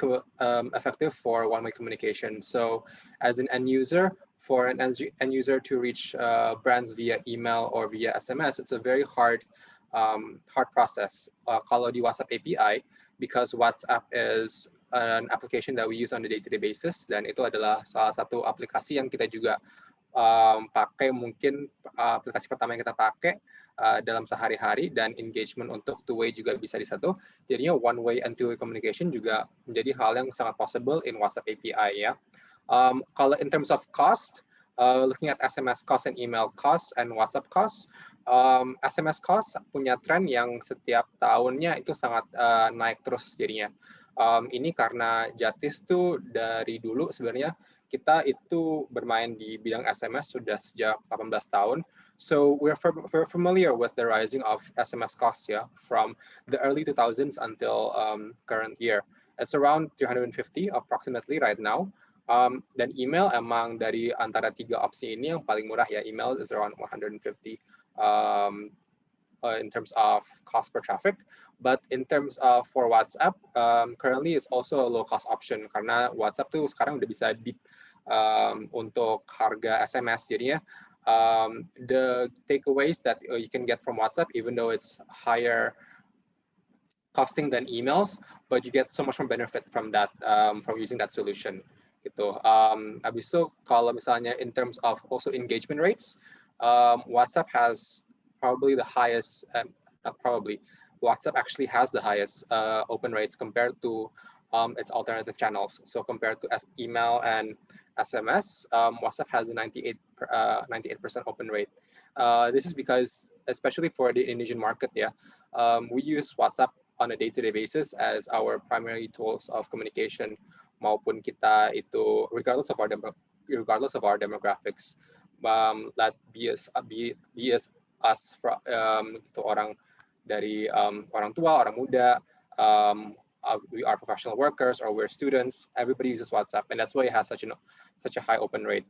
effective for one-way communication. So as an end user, for an end user to reach brands via email or via SMS, it's a very hard hard process. Kalau di WhatsApp API, because WhatsApp is an application that we use on a day-to-day basis, dan itu adalah salah satu aplikasi yang kita juga pakai, mungkin aplikasi pertama yang kita pakai dalam sehari-hari, dan engagement untuk two-way juga bisa di satu. Jadinya one-way and two-way communication juga menjadi hal yang sangat possible in WhatsApp API ya. Kalau in terms of cost, looking at SMS cost and email cost and WhatsApp cost, SMS cost punya tren yang setiap tahunnya itu sangat naik terus jadinya. Ini karena Jatis tuh dari dulu sebenarnya kita itu bermain di bidang SMS sudah sejak 18 tahun. So we're familiar with the rising of SMS costs ya, from the early 2000s until current year. It's around 350 approximately right now. Dan email emang dari antara 3 opsi ini yang paling murah ya. Email is around 150 in terms of cost per traffic. But in terms of for WhatsApp, currently is also a low cost option karena WhatsApp tuh sekarang udah bisa beat untuk harga SMS. Jadinya the takeaways that you can get from WhatsApp, even though it's higher costing than emails, but you get so much more benefit from that, from using that solution. Gitu. Habis itu kalau misalnya in terms of also engagement rates, WhatsApp has probably the highest, not probably, WhatsApp actually has the highest open rates compared to its alternative channels. So compared to email and SMS, WhatsApp has a 98% open rate. This is because, especially for the Indonesian market, yeah, we use WhatsApp on a day-to-day basis as our primary tools of communication, maupun kita itu regardless of our demographics, that be as us itu orang dari orang tua, orang muda, we are professional workers or we're students, everybody uses WhatsApp, and that's why it has such a high open rate.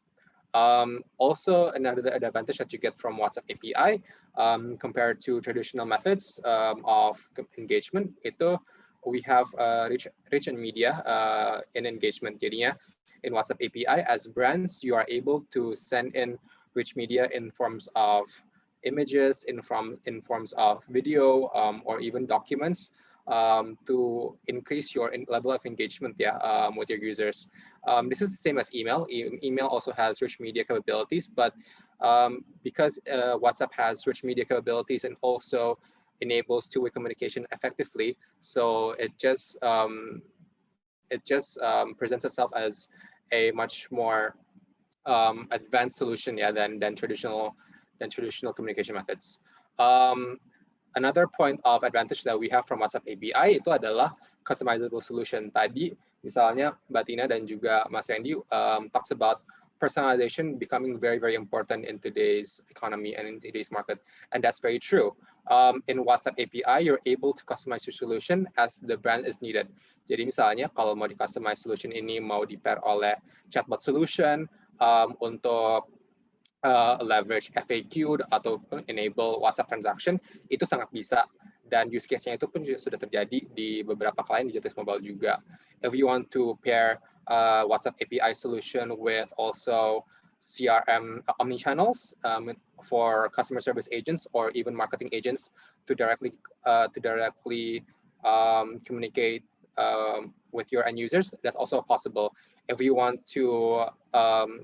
Also, another advantage that you get from WhatsApp API compared to traditional methods of engagement, itu we have rich in media in engagement. Jadinya in WhatsApp API, as brands, you are able to send in rich media in forms of images, in forms of video, or even documents, to increase your level of engagement with your users. This is the same as email. Email also has rich media capabilities, but because WhatsApp has rich media capabilities and also enables two-way communication effectively, so it just presents itself as a much more advanced solution than traditional communication methods. Another point of advantage that we have from WhatsApp API itu adalah customizable solution. Tadi misalnya Mbak Tina dan juga Mas Randy talks about personalization becoming very, very important in today's economy and in today's market. And that's very true. In WhatsApp API, you're able to customize your solution as the brand is needed. Jadi misalnya kalau mau di-customize solution ini mau di-pair oleh chatbot solution untuk leverage FAQ atau enable WhatsApp transaction, itu sangat bisa. Dan use case-nya itu pun sudah terjadi di beberapa klien di Jatis Mobile juga. If you want to pair WhatsApp API solution with also CRM omnichannels for customer service agents or even marketing agents to directly communicate with your end users, that's also possible. If you want to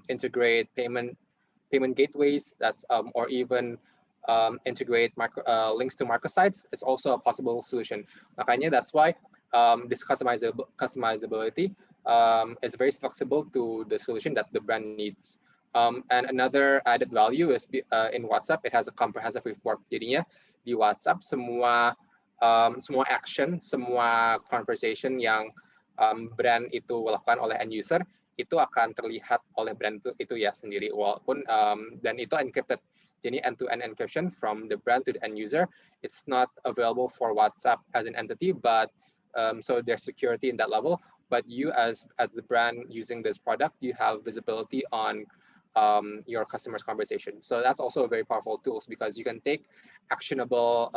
integrate payment gateways, or even integrate links to microsites, it's also a possible solution. Makanya that's why this customizability is very flexible to the solution that the brand needs. And another added value is in WhatsApp, it has a comprehensive report. Jadinya di WhatsApp semua action, semua conversation yang brand itu lakukan oleh end user itu akan terlihat oleh brand itu ya sendiri, walaupun dan itu encrypted. Jadi end-to-end encryption from the brand to the end user, it's not available for WhatsApp as an entity, but so there's security in that level. But you as the brand using this product, you have visibility on your customer's conversation. So that's also a very powerful tool because you can take actionable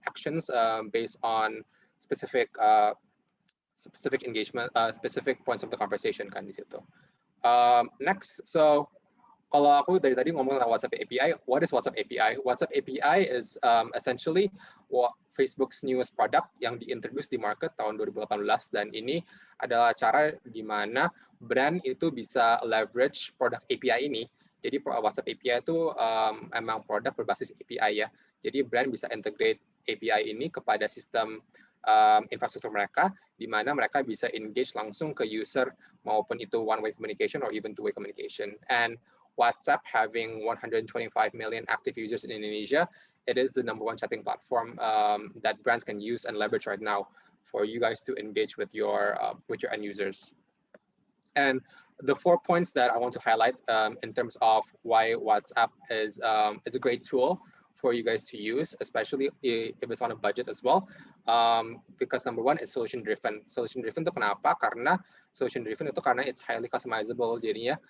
actions based on specific engagement, specific points of the conversation kan di situ. Next, so kalau aku dari tadi ngomong tentang WhatsApp API, what is WhatsApp API? WhatsApp API is essentially Facebook's newest product yang diintroduce di market tahun 2018, dan ini adalah cara di mana brand itu bisa leverage produk API ini. Jadi WhatsApp API itu emang produk berbasis API ya. Jadi brand bisa integrate API ini kepada sistem infrastruktur mereka, di mana mereka bisa engage langsung ke user, maupun itu one-way communication or even two-way communication. And WhatsApp having 125 million active users in Indonesia, it is the #1 chatting platform that brands can use and leverage right now for you guys to engage with your end users. And the 4 points that I want to highlight in terms of why WhatsApp is a great tool for you guys to use, especially if it's on a budget as well. Because #1 is solution driven. Solution driven itu kenapa? Karena solution driven itu karena it's highly customizable, jadinya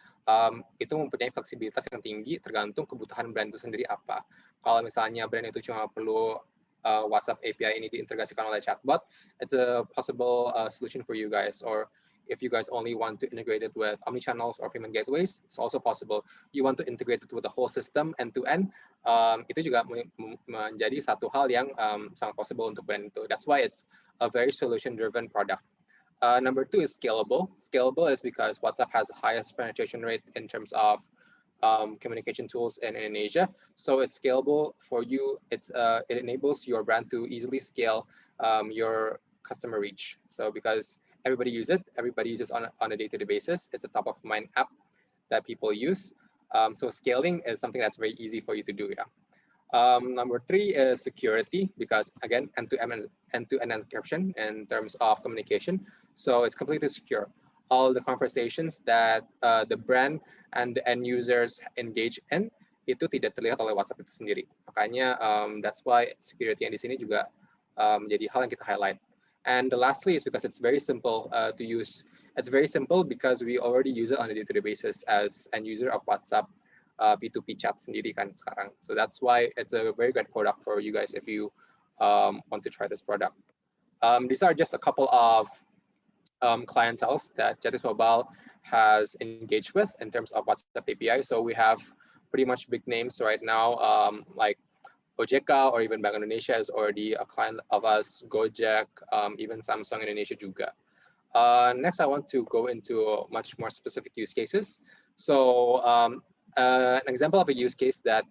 itu mempunyai fleksibilitas yang tinggi tergantung kebutuhan brand itu sendiri apa. Kalau misalnya brand itu cuma perlu WhatsApp API ini diintegrasikan oleh chatbot, it's a possible solution for you guys. Or if you guys only want to integrate it with omnichannels or payment gateways, it's also possible. You want to integrate it with the whole system end-to-end, itu juga menjadi satu hal yang sangat possible untuk brand itu. That's why it's a very solution-driven product. Number 2 is scalable. Scalable is because WhatsApp has the highest penetration rate in terms of communication tools in Indonesia. So it's scalable for you. It enables your brand to easily scale your customer reach. So because everybody uses on a day-to-day basis, it's a top-of-mind app that people use. So scaling is something that's very easy for you to do. Yeah. Number 3 is security, because again, end-to-end encryption in terms of communication. So it's completely secure. All the conversations that the brand and the end users engage in itu tidak terlihat oleh WhatsApp itu sendiri. Makanya that's why security yang di sini juga menjadi hal yang kita highlight. And the lastly is because it's very simple to use. It's very simple because we already use it on a day-to-day basis as end user of WhatsApp P2P chat sendiri kan sekarang. So that's why it's a very good product for you guys if you want to try this product. These are just a couple of clienteles that Jetis Mobile has engaged with in terms of WhatsApp API. So we have pretty much big names right now, like OJK or even Bank Indonesia is already a client of us, Gojek, even Samsung Indonesia juga. Next, I want to go into much more specific use cases. So an example of a use case that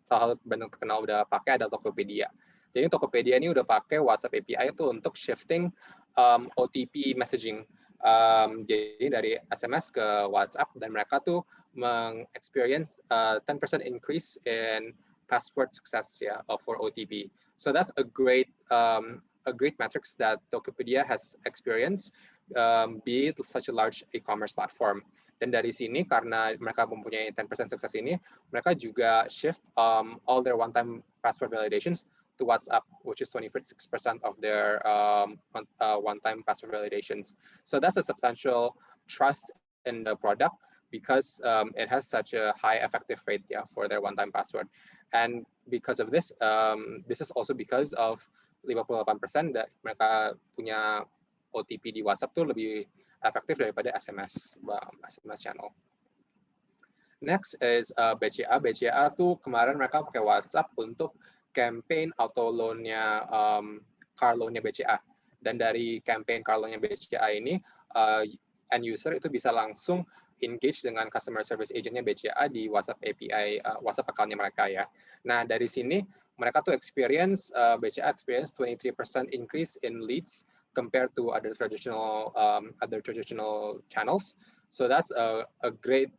salah satu brand terkenal udah pakai adalah Tokopedia. Jadi Tokopedia ini udah pakai WhatsApp API itu untuk shifting OTP messaging. Jadi dari SMS ke WhatsApp, dan mereka tuh meng-experience 10% increase in password success for OTP. So that's a great metrics that Tokopedia has experienced, be it such a large e-commerce platform. Dan dari sini, karena mereka mempunyai 10% sukses ini, mereka juga shift all their one-time password validations to WhatsApp, which is 26% of their one-time password validations. So that's a substantial trust in the product because it has such a high effective rate for their one-time password. And because of this, this is also because of 58% that mereka punya OTP di WhatsApp tuh lebih efektif daripada SMS channel. Next is BCA. BCA tuh kemarin mereka pakai WhatsApp untuk campaign auto loan-nya car loan-nya BCA. Dan dari campaign car loan-nya BCA ini, end user itu bisa langsung engage dengan customer service agent-nya BCA di WhatsApp API, WhatsApp account-nya mereka ya. Nah, dari sini mereka tuh BCA experience 23% increase in leads compared to other traditional channels. So that's a great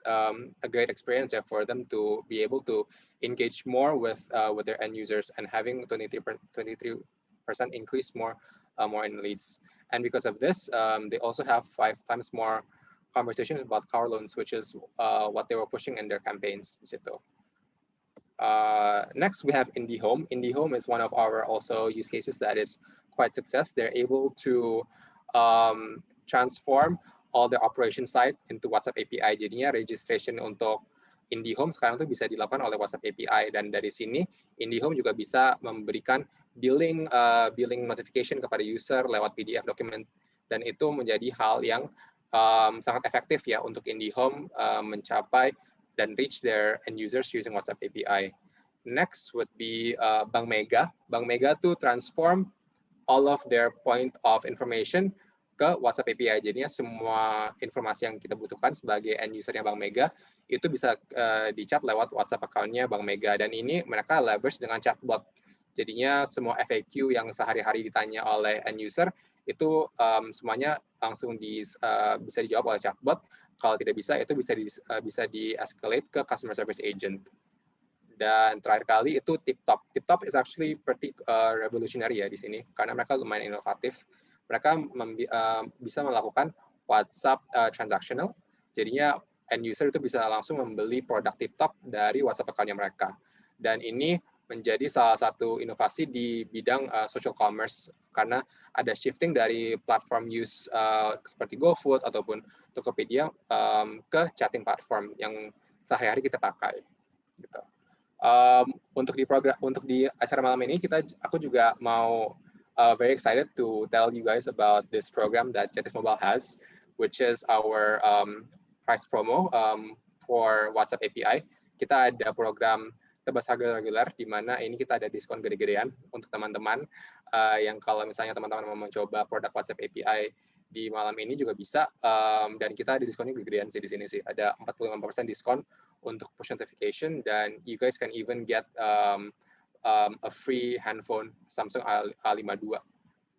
experience for them to be able to engage more with their end users and having 23% increase more in leads. And because of this, they also have 5 times more conversations about car loans, which is what they were pushing in their campaigns. Next, we have IndiHome. IndiHome is one of our also use cases that is quite success. They're able to transform all the operation side into WhatsApp API. Jadinya registration untuk IndiHome sekarang tuh bisa dilakukan oleh WhatsApp API, dan dari sini IndiHome juga bisa memberikan billing notification kepada user lewat PDF document, dan itu menjadi hal yang sangat efektif ya untuk IndiHome mencapai dan reach their end users using WhatsApp API. Next would be Bank Mega. Bank Mega to transform all of their point of information ke WhatsApp API. Jadinya semua informasi yang kita butuhkan sebagai end usernya Bank Mega itu bisa di-chat lewat WhatsApp account-nya Bank Mega. Dan ini mereka leverage dengan chatbot. Jadinya semua FAQ yang sehari-hari ditanya oleh end user itu semuanya langsung bisa dijawab oleh chatbot. Kalau tidak bisa, itu bisa di-escalate ke customer service agent. Dan terakhir kali itu TipTop. TipTop is actually pretty revolutionary ya di sini, karena mereka lumayan inovatif. Mereka bisa melakukan WhatsApp transactional. Jadinya end user itu bisa langsung membeli produk TipTop dari WhatsApp account-nya mereka. Dan ini menjadi salah satu inovasi di bidang social commerce, karena ada shifting dari platform use seperti GoFood ataupun Tokopedia ke chatting platform yang sehari-hari kita pakai. Gitu. Untuk di acara malam ini aku juga mau very excited to tell you guys about this program that Jetis Mobile has, which is our price promo for WhatsApp API. Kita ada program tebas harga reguler, di mana ini kita ada diskon gede-gedean untuk teman-teman yang kalau misalnya teman-teman mau mencoba produk WhatsApp API di malam ini juga bisa, dan kita ada diskonnya gede-gedean sih di sini sih, ada 45% diskon untuk push notification, dan you guys can even get a free handphone Samsung A52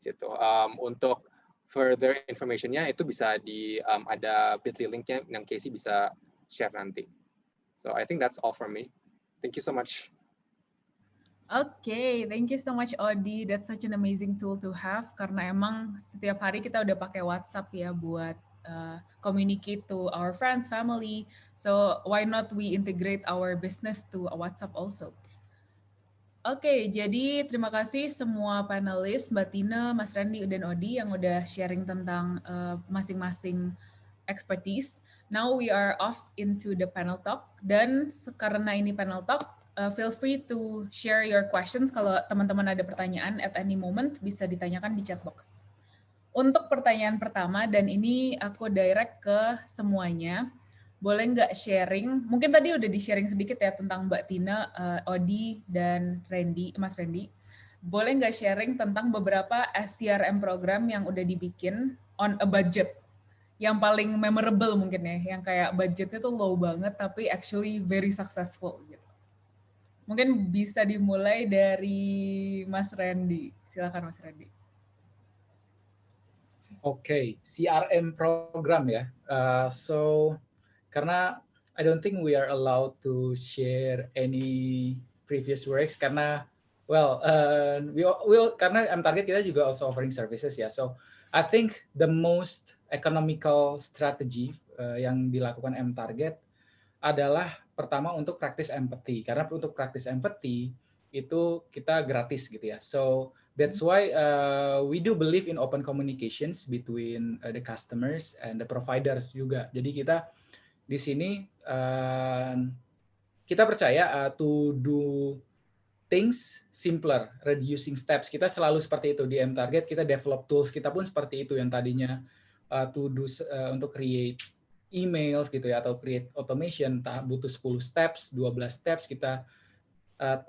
gitu. Untuk further information-nya itu bisa ada bit.ly link-nya yang Casey bisa share nanti. So I think that's all from me. Thank you so much. Okay, thank you so much Odi. That's such an amazing tool to have, karena emang setiap hari kita udah pakai WhatsApp ya buat communicate to our friends, family. So why not we integrate our business to a WhatsApp also? Oke, jadi terima kasih semua panelis, Mbak Tina, Mas Randy, dan Odi yang udah sharing tentang masing-masing expertise. Now we are off into the panel talk, dan karena ini panel talk, feel free to share your questions. Kalau teman-teman ada pertanyaan at any moment, bisa ditanyakan di chat box. Untuk pertanyaan pertama, dan ini aku direct ke semuanya, boleh nggak sharing, mungkin tadi udah di-sharing sedikit ya tentang Mbak Tina, Odi, dan Mas Randy. Boleh nggak sharing tentang beberapa SCRM program yang udah dibikin on a budget, yang paling memorable mungkin ya, yang kayak budgetnya tuh low banget, tapi actually very successful gitu. Mungkin bisa dimulai dari Mas Randy. Silakan Mas Randy. Oke, CRM program ya. So karena I don't think we are allowed to share any previous works karena karena mTarget kita juga also offering services ya. So I think the most economical strategy yang dilakukan mTarget adalah pertama untuk practice empathy, karena untuk practice empathy itu kita gratis gitu ya. So that's why we do believe in open communications between the customers and the providers juga. Jadi kita di sini kita percaya to do things simpler, reducing steps. Kita selalu seperti itu di mTarget. Kita develop tools kita pun seperti itu, yang tadinya to do untuk create emails gitu ya, atau create automation butuh 10 steps, 12 steps, kita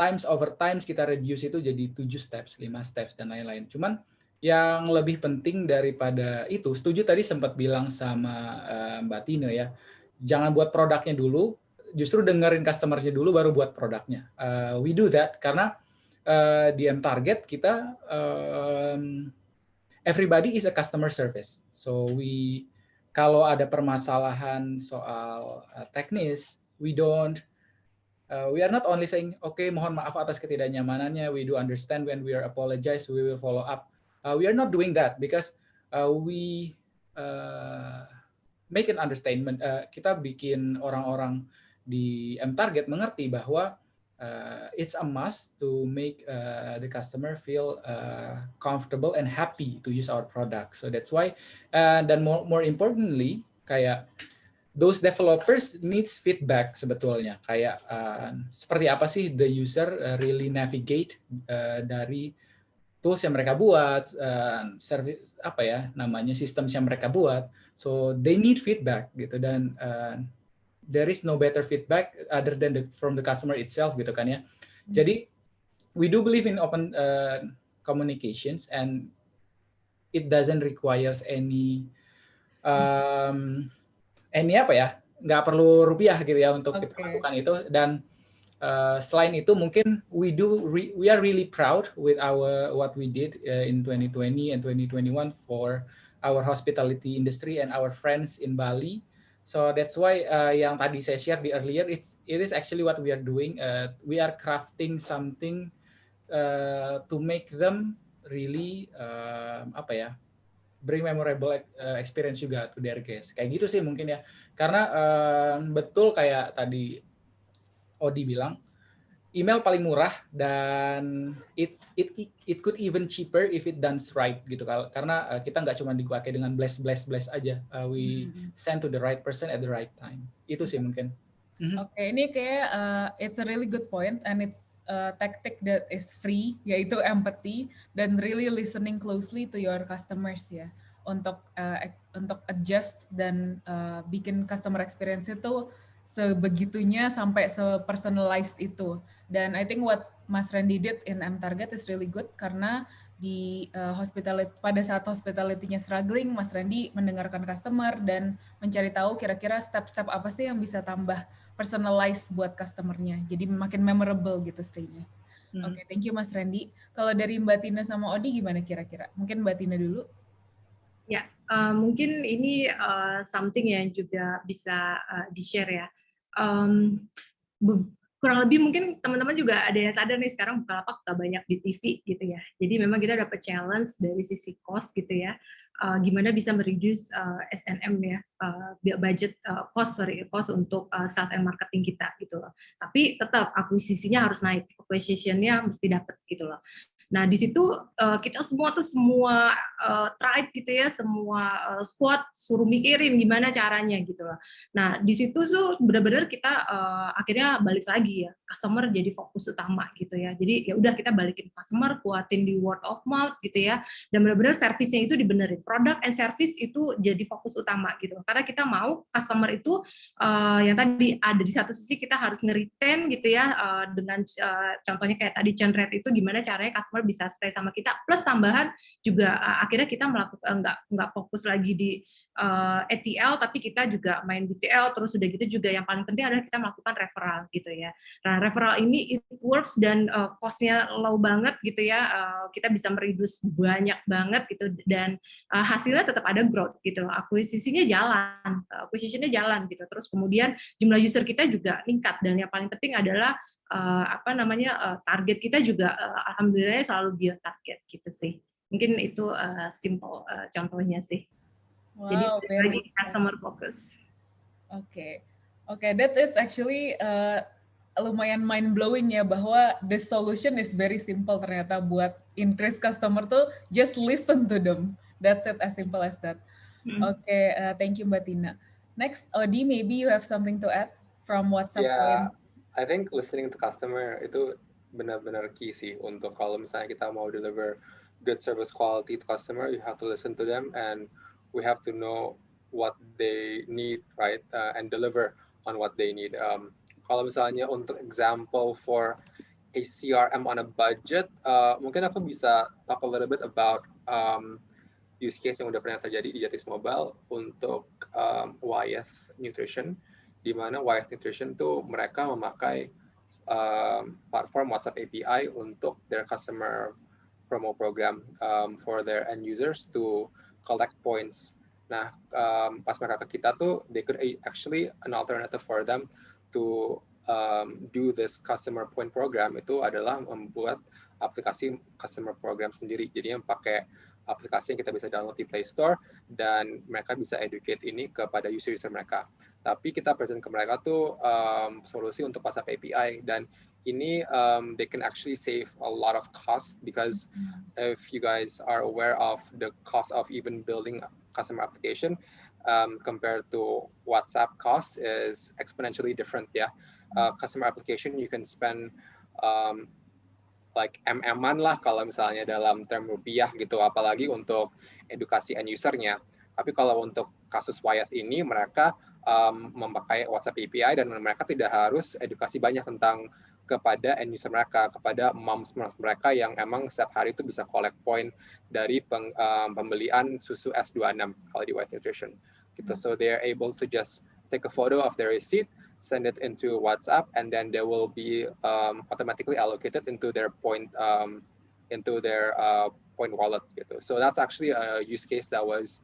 times over times kita reduce itu jadi 7 steps, 5 steps dan lain-lain. Cuman yang lebih penting daripada itu, setuju tadi sempat bilang sama Mbak Tina ya, jangan buat produknya dulu, justru dengerin customer-nya dulu baru buat produknya. We do that karena di mTarget kita everybody is a customer service. So kalau ada permasalahan soal teknis, we are not only saying okay, mohon maaf atas ketidaknyamanannya, we do understand when we are apologize, we will follow up. We are not doing that because we make an understatement. Kita bikin orang-orang di mTarget mengerti bahwa it's a must to make the customer feel comfortable and happy to use our product. So that's why, dan more importantly, kayak those developers needs feedback sebetulnya. Kayak seperti apa sih the user really navigate dari tools yang mereka buat, service apa ya namanya, systems yang mereka buat. So they need feedback gitu, dan there is no better feedback other than from the customer itself gitu kan ya. Jadi we do believe in open communications, and it doesn't requires any apa ya, nggak perlu rupiah gitu ya untuk kita lakukan itu. Dan selain itu mungkin we are really proud with what we did in 2020 and 2021 for our hospitality industry and our friends in Bali. So that's why yang tadi saya share di earlier, it is actually what we are doing. We are crafting something to make them really apa ya, bring memorable experience juga to their guests. Kayak gitu sih mungkin ya. Karena betul kayak tadi Odi bilang, email paling murah dan it could even cheaper if it done right gitu. Karena kita nggak cuma dipakai dengan blast aja. We send to the right person at the right time. Itu sih mungkin. Oke, ini kayak it's a really good point, and it's a tactic that is free, yaitu empathy dan really listening closely to your customers ya, untuk adjust dan bikin customer experience itu sebegitunya sampai se-personalized itu. Dan I think what Mas Randy did in M-Target is really good, karena di hospitality, pada saat hospitality-nya struggling, Mas Randy mendengarkan customer dan mencari tahu kira-kira step-step apa sih yang bisa tambah personalized buat customer-nya. Jadi makin memorable gitu stay-nya. Oke, thank you Mas Randy. Kalau dari Mbak Tina sama Odi gimana kira-kira? Mungkin Mbak Tina dulu. Ya, mungkin ini something yang juga bisa di-share ya. Kurang lebih mungkin teman-teman juga ada yang sadar nih, sekarang Bukalapak gak banyak di TV gitu ya. Jadi memang kita dapat challenge dari sisi cost gitu ya. Gimana bisa mereduce S&M ya, budget cost untuk sales and marketing kita gitu loh. Tapi tetap akuisisinya harus naik, acquisition-nya mesti dapat gitu loh. Nah, di situ kita semua tribe gitu ya, semua squad suruh mikirin gimana caranya gitu loh. Nah, di situ tuh benar-benar kita akhirnya balik lagi ya, customer jadi fokus utama gitu ya. Jadi ya udah kita balikin customer, kuatin di word of mouth gitu ya. Dan benar-benar servisnya itu dibenerin. Product and service itu jadi fokus utama gitu. Karena kita mau customer itu yang tadi ada di satu sisi kita harus nge-retain gitu ya, dengan contohnya kayak tadi churn rate itu gimana caranya customer bisa stay sama kita, plus tambahan juga akhirnya kita melakukan nggak fokus lagi di ATL, tapi kita juga main BTL, terus udah gitu juga yang paling penting adalah kita melakukan referral gitu ya. Nah, referral ini it works dan cost-nya low banget gitu ya, kita bisa mereduce banyak banget gitu, dan hasilnya tetap ada growth gitu, akuisisinya jalan gitu, terus kemudian jumlah user kita juga meningkat, dan yang paling penting adalah target kita juga alhamdulillah selalu beyond target gitu sih. Mungkin itu simple contohnya sih. Wow, jadi lagi customer focus. Oke, that is actually lumayan mind blowing ya, bahwa the solution is very simple ternyata buat increase customer tuh just listen to them. That's it, as simple as that. Oke, thank you Mbak Tina. Next, Odi, maybe you have something to add from WhatsApp point. I think listening to customer itu benar-benar key sih, untuk kalau misalnya kita mau deliver good service quality to customer, you have to listen to them and we have to know what they need, right, and deliver on what they need. Kalau misalnya untuk example for a CRM on a budget, mungkin aku bisa talk a little bit about use case yang udah pernah terjadi di Jatis Mobile untuk Wyeth Nutrition, di mana Wyeth Nutrition tuh mereka memakai platform WhatsApp API untuk their customer promo program for their end users to collect points. Nah, pas mereka ke kita tuh, they could actually an alternative for them to do this customer point program itu adalah membuat aplikasi customer program sendiri. Jadi yang pakai aplikasi yang kita bisa download di Play Store, dan mereka bisa educate ini kepada user-user mereka. Tapi kita present ke mereka tuh solusi untuk WhatsApp API, dan ini they can actually save a lot of cost, because if you guys are aware of the cost of even building a customer application compared to WhatsApp cost is exponentially different ya. Customer application you can spend like MM-an lah kalau misalnya dalam term rupiah gitu, apalagi untuk edukasi end user-nya. Tapi kalau untuk kasus Wyeth ini, mereka memakai WhatsApp API dan mereka tidak harus edukasi banyak tentang kepada end user mereka, kepada moms mereka yang emang setiap hari itu bisa collect point dari pembelian susu S26 kalau di White Nutrition gitu. So they are able to just take a photo of their receipt, send it into WhatsApp, and then they will be automatically allocated into their point point wallet gitu. So that's actually a use case that was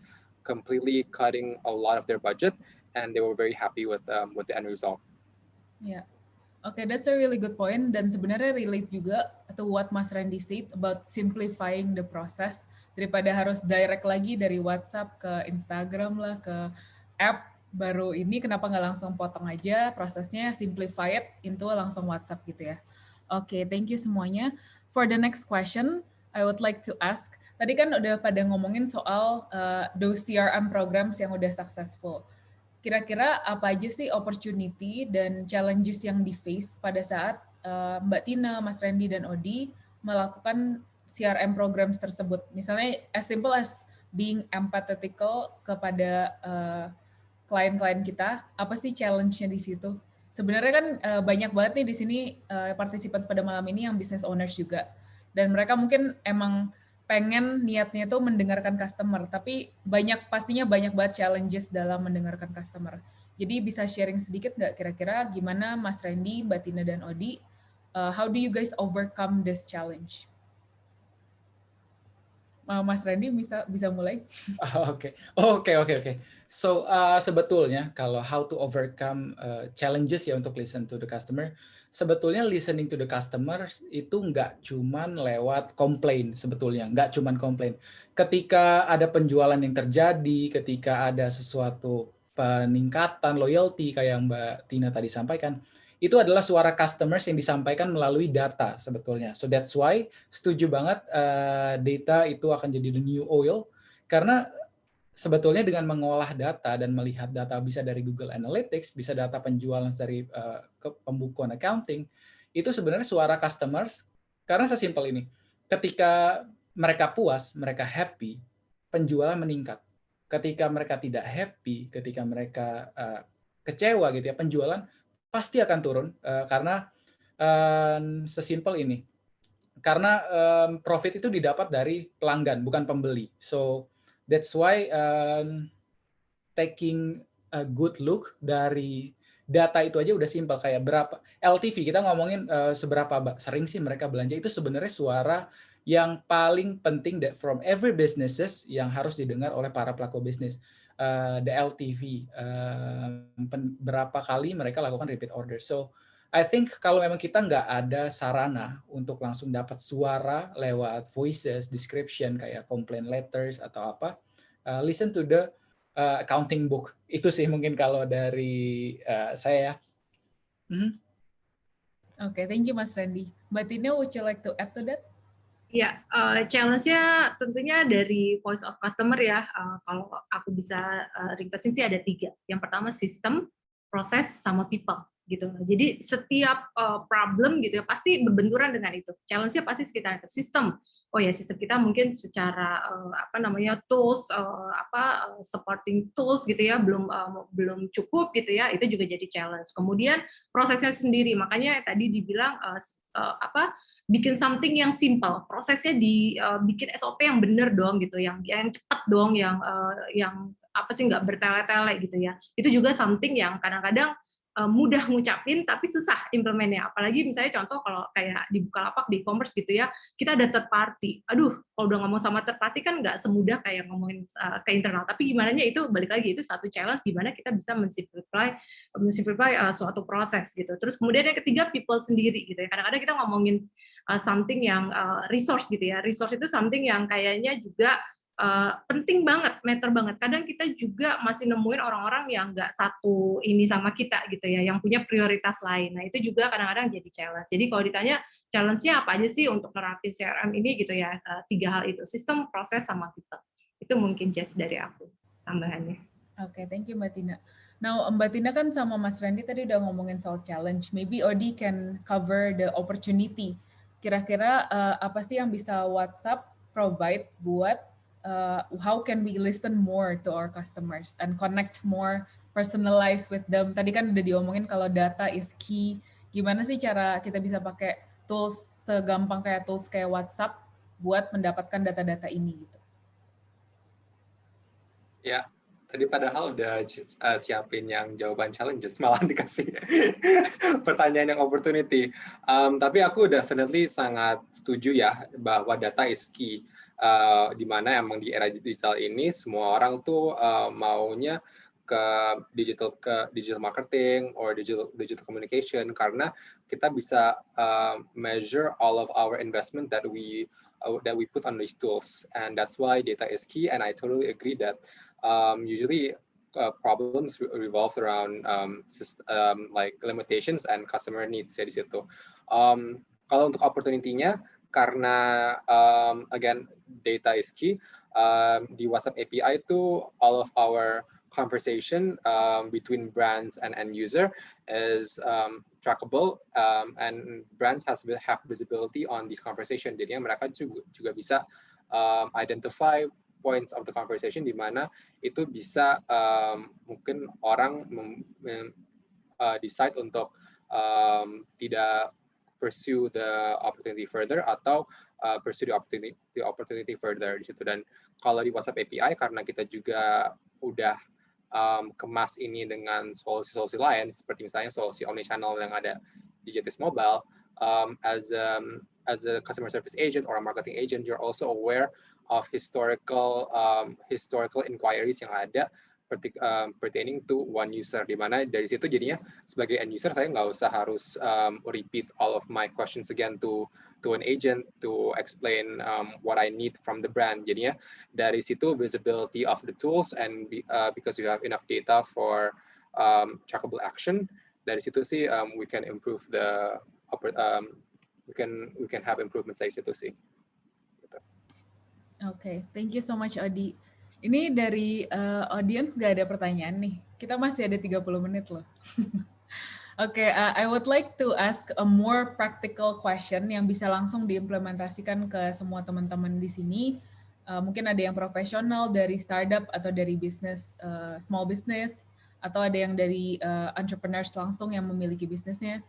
completely cutting a lot of their budget, and they were very happy with the end result. Yeah. Okay, that's a really good point. Dan sebenarnya relate juga to what Mas Randy said about simplifying the process daripada harus direct lagi dari WhatsApp ke Instagram lah, ke app baru ini kenapa nggak langsung potong aja prosesnya, simplify it into langsung WhatsApp gitu ya. Okay, thank you semuanya. For the next question, I would like to ask, tadi kan udah pada ngomongin soal those CRM programs yang udah successful. Kira-kira apa aja sih opportunity dan challenges yang di-face pada saat Mbak Tina, Mas Randy, dan Odi melakukan CRM programs tersebut? Misalnya as simple as being empathetical kepada klien-klien kita, apa sih challenge-nya di situ? Sebenarnya kan banyak banget nih di sini participants pada malam ini yang business owners juga. Dan mereka mungkin emang pengen niatnya tuh mendengarkan customer, tapi pastinya banyak banget challenges dalam mendengarkan customer. Jadi bisa sharing sedikit nggak kira-kira gimana Mas Randy, Mbak Tina, dan Odi, how do you guys overcome this challenge? Mas Randy bisa mulai? Oke. So sebetulnya kalau how to overcome challenges ya untuk listen to the customer, sebetulnya listening to the customer itu nggak cuman lewat komplain sebetulnya, nggak cuman komplain. Ketika ada penjualan yang terjadi, ketika ada sesuatu peningkatan loyalty kayak Mbak Tina tadi sampaikan, itu adalah suara customers yang disampaikan melalui data sebetulnya. So that's why setuju banget data itu akan jadi the new oil, karena sebetulnya dengan mengolah data dan melihat data bisa dari Google Analytics, bisa data penjualan dari pembukuan accounting, itu sebenarnya suara customers, karena sesimpel ini, ketika mereka puas, mereka happy, penjualan meningkat. Ketika mereka tidak happy, ketika mereka kecewa gitu ya, penjualan pasti akan turun karena sesimpel ini. Karena profit itu didapat dari pelanggan, bukan pembeli. So that's why taking a good look dari data itu aja udah simpel, kayak berapa LTV, kita ngomongin seberapa sering sih mereka belanja, itu sebenarnya suara yang paling penting from every businesses yang harus didengar oleh para pelaku bisnis. The LTV, berapa kali mereka lakukan repeat order. So I think kalau memang kita nggak ada sarana untuk langsung dapat suara lewat voices, description kayak complaint letters atau apa, listen to the accounting book. Itu sih mungkin kalau dari saya. Okay, thank you Mas Randy. Mbak Tina, would you like to add to that? Ya, challenge-nya tentunya dari voice of customer ya. Kalau aku bisa ringkasin sih ada 3. Yang pertama sistem, proses, sama people gitu. Jadi setiap problem gitu ya pasti berbenturan dengan itu. Challenge-nya pasti sekitar itu. Sistem. Oh ya, sistem kita mungkin secara tools supporting tools gitu ya belum cukup gitu ya. Itu juga jadi challenge. Kemudian prosesnya sendiri. Makanya tadi dibilang bikin something yang simple, prosesnya dibikin SOP yang bener dong gitu, yang cepat dong, yang nggak bertele-tele gitu ya. Itu juga something yang kadang-kadang mudah ngucapin tapi susah implementnya. Apalagi misalnya contoh kalau kayak di Bukalapak di e-commerce gitu ya, kita ada third party. Aduh, kalau udah ngomong sama third party kan nggak semudah kayak ngomongin ke internal. Tapi gimananya itu balik lagi itu satu challenge gimana kita bisa mensimplify suatu proses gitu. Terus kemudian yang ketiga people sendiri gitu ya. Kadang-kadang kita ngomongin something yang resource gitu ya. Resource itu something yang kayaknya juga penting banget, matter banget. Kadang kita juga masih nemuin orang-orang yang nggak satu ini sama kita gitu ya, yang punya prioritas lain. Nah itu juga kadang-kadang jadi challenge. Jadi kalau ditanya challenge-nya apa aja sih untuk nerapin CRM ini gitu ya, 3 hal itu, sistem, proses, sama people. Itu mungkin just dari aku tambahannya. Oke, thank you Mbak Tina. Now Mbak Tina kan sama Mas Randy tadi udah ngomongin soal challenge. Maybe Odi can cover the opportunity. Kira-kira apa sih yang bisa WhatsApp provide buat how can we listen more to our customers and connect more personalize with them. Tadi kan udah diomongin kalau data is key. Gimana sih cara kita bisa pakai tools segampang kayak tools kayak WhatsApp buat mendapatkan data-data ini gitu. Ya, tadi padahal udah siapin yang jawaban challenges, malah dikasih pertanyaan yang opportunity. Tapi aku definitely sangat setuju ya bahwa data is key. Di mana emang di era digital ini semua orang tuh maunya ke digital marketing or digital communication, karena kita bisa measure all of our investment that we put on these tools, and that's why data is key. And I totally agree that usually problems revolves around like limitations and customer needs ya di situ. Kalau untuk opportunity-nya, karena again data is key, di WhatsApp API itu all of our conversation between brands and end user is trackable, and brands have visibility on this conversation. Jadi mereka juga bisa identify points of the conversation di mana itu bisa mungkin orang decide untuk tidak pursue the opportunity further atau pursue the opportunity further di situ. Dan kalau di WhatsApp API, karena kita juga udah kemas ini dengan solusi-solusi lain, seperti misalnya solusi omnichannel yang ada di JETIS Mobile, as a customer service agent or a marketing agent, you're also aware of historical inquiries yang ada pertaining to one user, di mana dari situ jadinya sebagai end user saya nggak usah harus repeat all of my questions again to an agent to explain what I need from the brand. Jadinya dari situ visibility of the tools, and because you have enough data for trackable action, dari situ sih we can improve the we can have improvements dari situ sih. Oke, thank you so much Odi. Ini dari audience nggak ada pertanyaan nih. Kita masih ada 30 menit loh. Oke, I would like to ask a more practical question yang bisa langsung diimplementasikan ke semua teman-teman di sini. Mungkin ada yang profesional dari startup atau dari bisnis, small business, atau ada yang dari entrepreneurs langsung yang memiliki bisnisnya.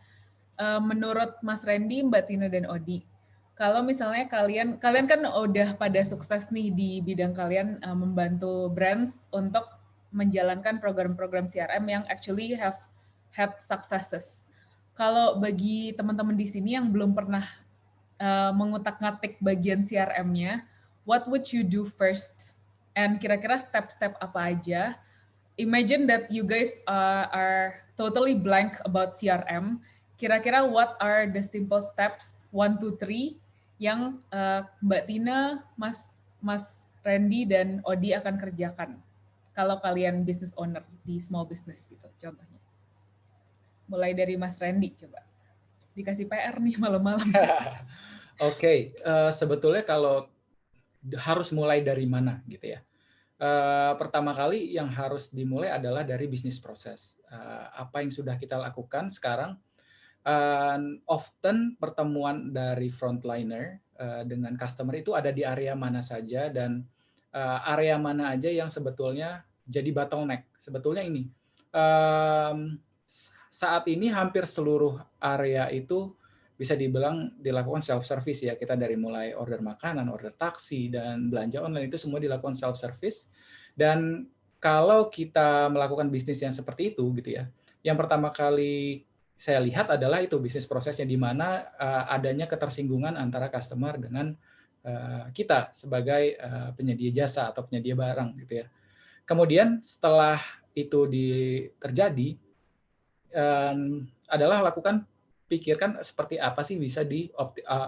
Menurut Mas Randy, Mbak Tina, dan Odi, kalau misalnya kalian kan udah pada sukses nih di bidang kalian, membantu brands untuk menjalankan program-program CRM yang actually have had successes. Kalau bagi teman-teman di sini yang belum pernah mengutak-ngatik bagian CRM-nya, what would you do first? And kira-kira step-step apa aja? Imagine that you guys are totally blank about CRM. Kira-kira what are the simple steps 1, 2, 3 yang Mbak Tina, Mas Randy, dan Odi akan kerjakan kalau kalian business owner di small business gitu contohnya. Mulai dari Mas Randy coba. Dikasih PR nih malam-malam. Oke, sebetulnya kalau harus mulai dari mana gitu ya. Pertama kali yang harus dimulai adalah dari bisnis proses. Apa yang sudah kita lakukan sekarang, often pertemuan dari frontliner dengan customer itu ada di area mana saja, dan area mana aja yang sebetulnya jadi bottleneck. Sebetulnya ini, saat ini hampir seluruh area itu bisa dibilang dilakukan self-service ya. Kita dari mulai order makanan, order taksi, dan belanja online itu semua dilakukan self-service. Dan kalau kita melakukan bisnis yang seperti itu gitu ya, yang pertama kali saya lihat adalah itu bisnis prosesnya, di mana adanya ketersinggungan antara customer dengan kita sebagai penyedia jasa atau penyedia barang gitu ya. Kemudian setelah itu terjadi, adalah pikirkan seperti apa sih bisa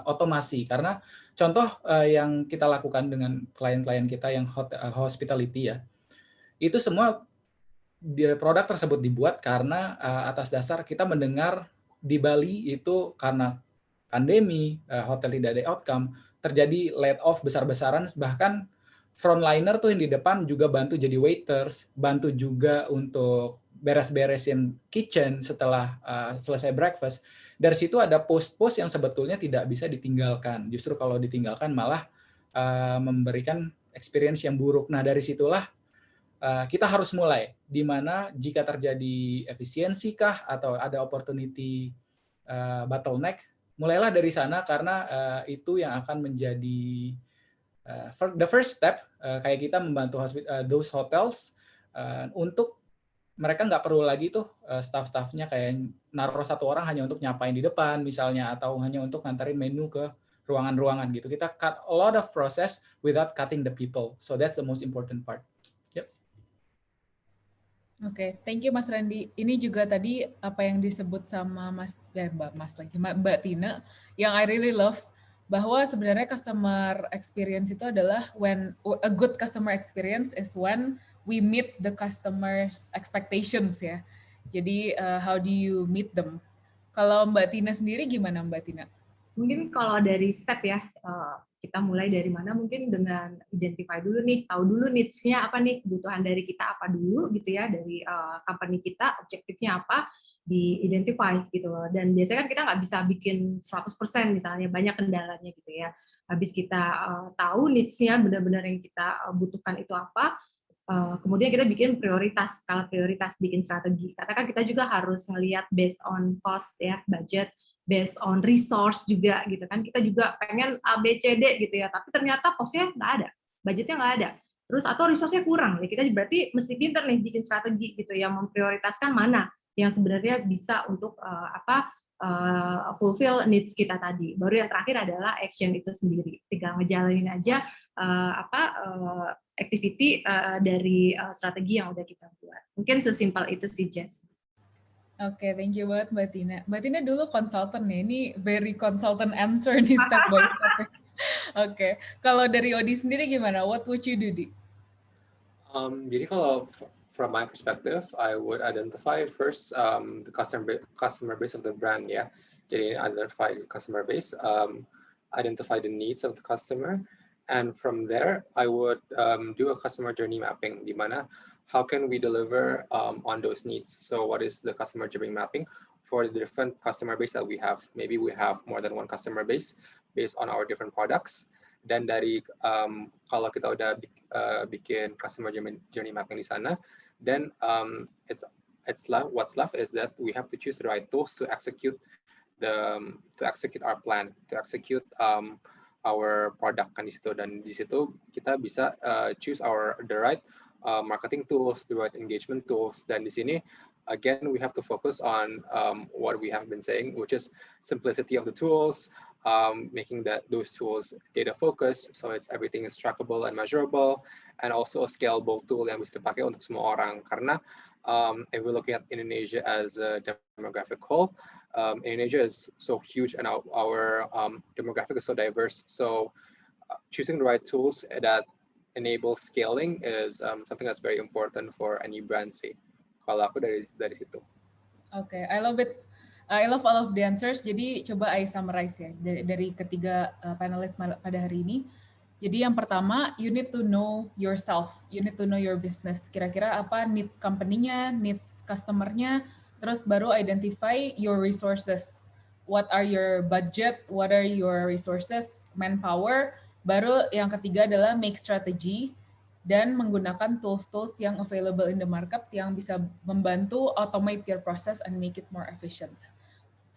otomasi. Karena contoh yang kita lakukan dengan klien-klien kita yang hospitality ya, itu semua produk tersebut dibuat karena atas dasar kita mendengar di Bali itu karena pandemi, hotel tidak ada outcome, terjadi laid off besar-besaran, bahkan frontliner tuh yang di depan juga bantu jadi waiters, bantu juga untuk beres-beresin kitchen setelah selesai breakfast. Dari situ ada post-post yang sebetulnya tidak bisa ditinggalkan. Justru kalau ditinggalkan malah memberikan experience yang buruk. Nah, dari situlah kita harus mulai, di mana jika terjadi efisiensi kah atau ada opportunity bottleneck, mulailah dari sana karena itu yang akan menjadi the first step kayak kita membantu those hotels untuk mereka nggak perlu lagi tuh staff-staffnya kayak naruh satu orang hanya untuk nyapain di depan misalnya atau hanya untuk nganterin menu ke ruangan-ruangan gitu. Kita cut a lot of process without cutting the people. So that's the most important part. Oke, thank you Mas Randy. Ini juga tadi apa yang disebut sama Mbak Tina, yang I really love, bahwa sebenarnya customer experience itu adalah a good customer experience is when we meet the customer's expectations ya. Jadi how do you meet them? Kalau Mbak Tina sendiri gimana Mbak Tina? Mungkin kalau dari step ya, kita mulai dari mana, mungkin dengan identify dulu nih, tahu dulu needs-nya apa nih, kebutuhan dari kita apa dulu gitu ya, dari company kita, objektifnya apa, di-identify gitu loh. Dan biasanya kan kita nggak bisa bikin 100% misalnya, banyak kendalanya gitu ya. Habis kita tahu needs-nya benar-benar yang kita butuhkan itu apa, kemudian kita bikin prioritas, skala prioritas, bikin strategi. Karena kan kita juga harus ngelihat based on cost ya, budget, based on resource juga gitu kan. Kita juga pengen A, B, C, D gitu ya, tapi ternyata cost-nya nggak ada, budgetnya nggak ada. Terus atau resource-nya kurang, ya kita berarti mesti pinter nih bikin strategi gitu ya, memprioritaskan mana yang sebenarnya bisa untuk fulfill needs kita tadi. Baru yang terakhir adalah action itu sendiri. Tinggal ngejalanin aja activity dari strategi yang udah kita buat. Mungkin sesimpel itu sih, Jess. Oke, thank you banget Mbak Tina. Mbak Tina dulu konsultan nih, ini very consultant answer nih step by step. Oke, kalau dari Odi sendiri gimana? What would you do, Di? Jadi kalau from my perspective, I would identify first the customer base of the brand ya. Jadi identify customer base, identify the needs of the customer, and from there I would do a customer journey mapping. Di mana how can we deliver on those needs? So what is the customer journey mapping for the different customer base that we have? Maybe we have more than one customer base based on our different products. Dan dari kalau kita udah bikin customer journey mapping di sana, then what's left is that we have to choose the right tools to execute our plan, to execute our product kan di situ. Dan di situ kita bisa choose the right marketing tools, the right engagement tools. Dan di sini again we have to focus on what we have been saying, which is simplicity of the tools, making those tools data focused, so everything is trackable and measurable, and also a scalable tool yang bisa dipakai untuk semua orang. Karena if we're looking at Indonesia as a demographic whole, Indonesia is so huge and our demographic is so diverse. So choosing the right tools that enable scaling is something that's very important for any brand sih. Kalau aku dari situ. Oke, I love it. I love all of the answers. Jadi coba I summarize ya dari ketiga panelis pada hari ini. Jadi yang pertama, you need to know yourself. You need to know your business. Kira-kira apa needs company-nya, needs customer-nya, terus baru identify your resources. What are your budget, what are your resources, manpower. Baru yang ketiga adalah make strategy dan menggunakan tools-tools yang available in the market yang bisa membantu automate your process and make it more efficient.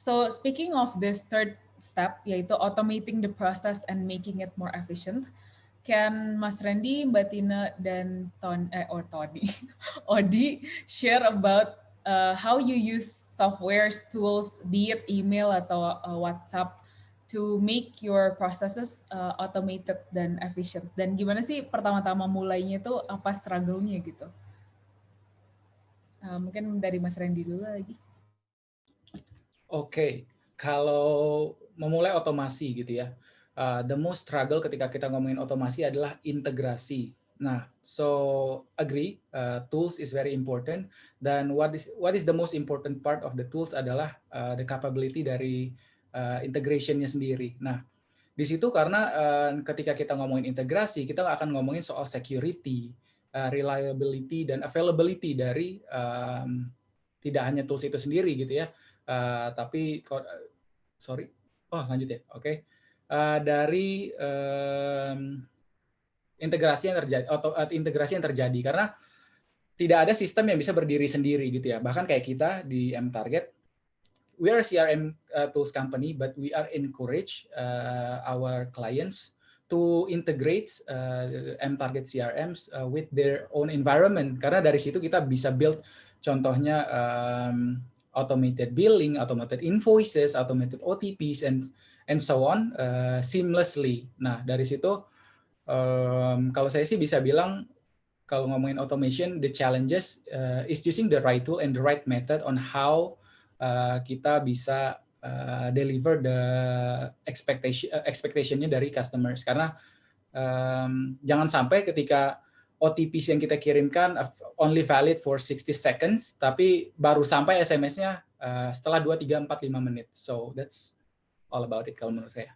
So speaking of this third step, yaitu automating the process and making it more efficient, can Mas Randy, Mbak Tina, dan Odi share about how you use softwares, tools, be it email atau WhatsApp, to make your processes automated dan efficient. Dan gimana sih pertama-tama mulainya itu apa struggle-nya gitu? Mungkin dari Mas Randy dulu lagi. Oke, kalau memulai otomasi gitu ya, the most struggle ketika kita ngomongin otomasi adalah integrasi. Nah, so agree, tools is very important. Dan what is the most important part of the tools adalah the capability dari integration-nya sendiri. Nah, di situ karena ketika kita ngomongin integrasi, kita akan ngomongin soal security, reliability, dan availability dari tidak hanya tools itu sendiri gitu ya. Tapi lanjut ya, oke. Dari integrasi yang terjadi karena tidak ada sistem yang bisa berdiri sendiri gitu ya. Bahkan kayak kita di mTarget, we are a CRM tools company, but we are encourage our clients to integrate mTarget CRMs with their own environment. Karena dari situ kita bisa build contohnya automated billing, automated invoices, automated OTPs, and so on seamlessly. Nah, dari situ kalau saya sih bisa bilang, kalau ngomongin automation, the challenges is choosing the right tool and the right method on how kita bisa deliver the expectation-nya dari customers. Karena jangan sampai ketika OTPs yang kita kirimkan only valid for 60 seconds, tapi baru sampai SMS-nya setelah 2, 3, 4, 5 menit. So that's all about it kalau menurut saya.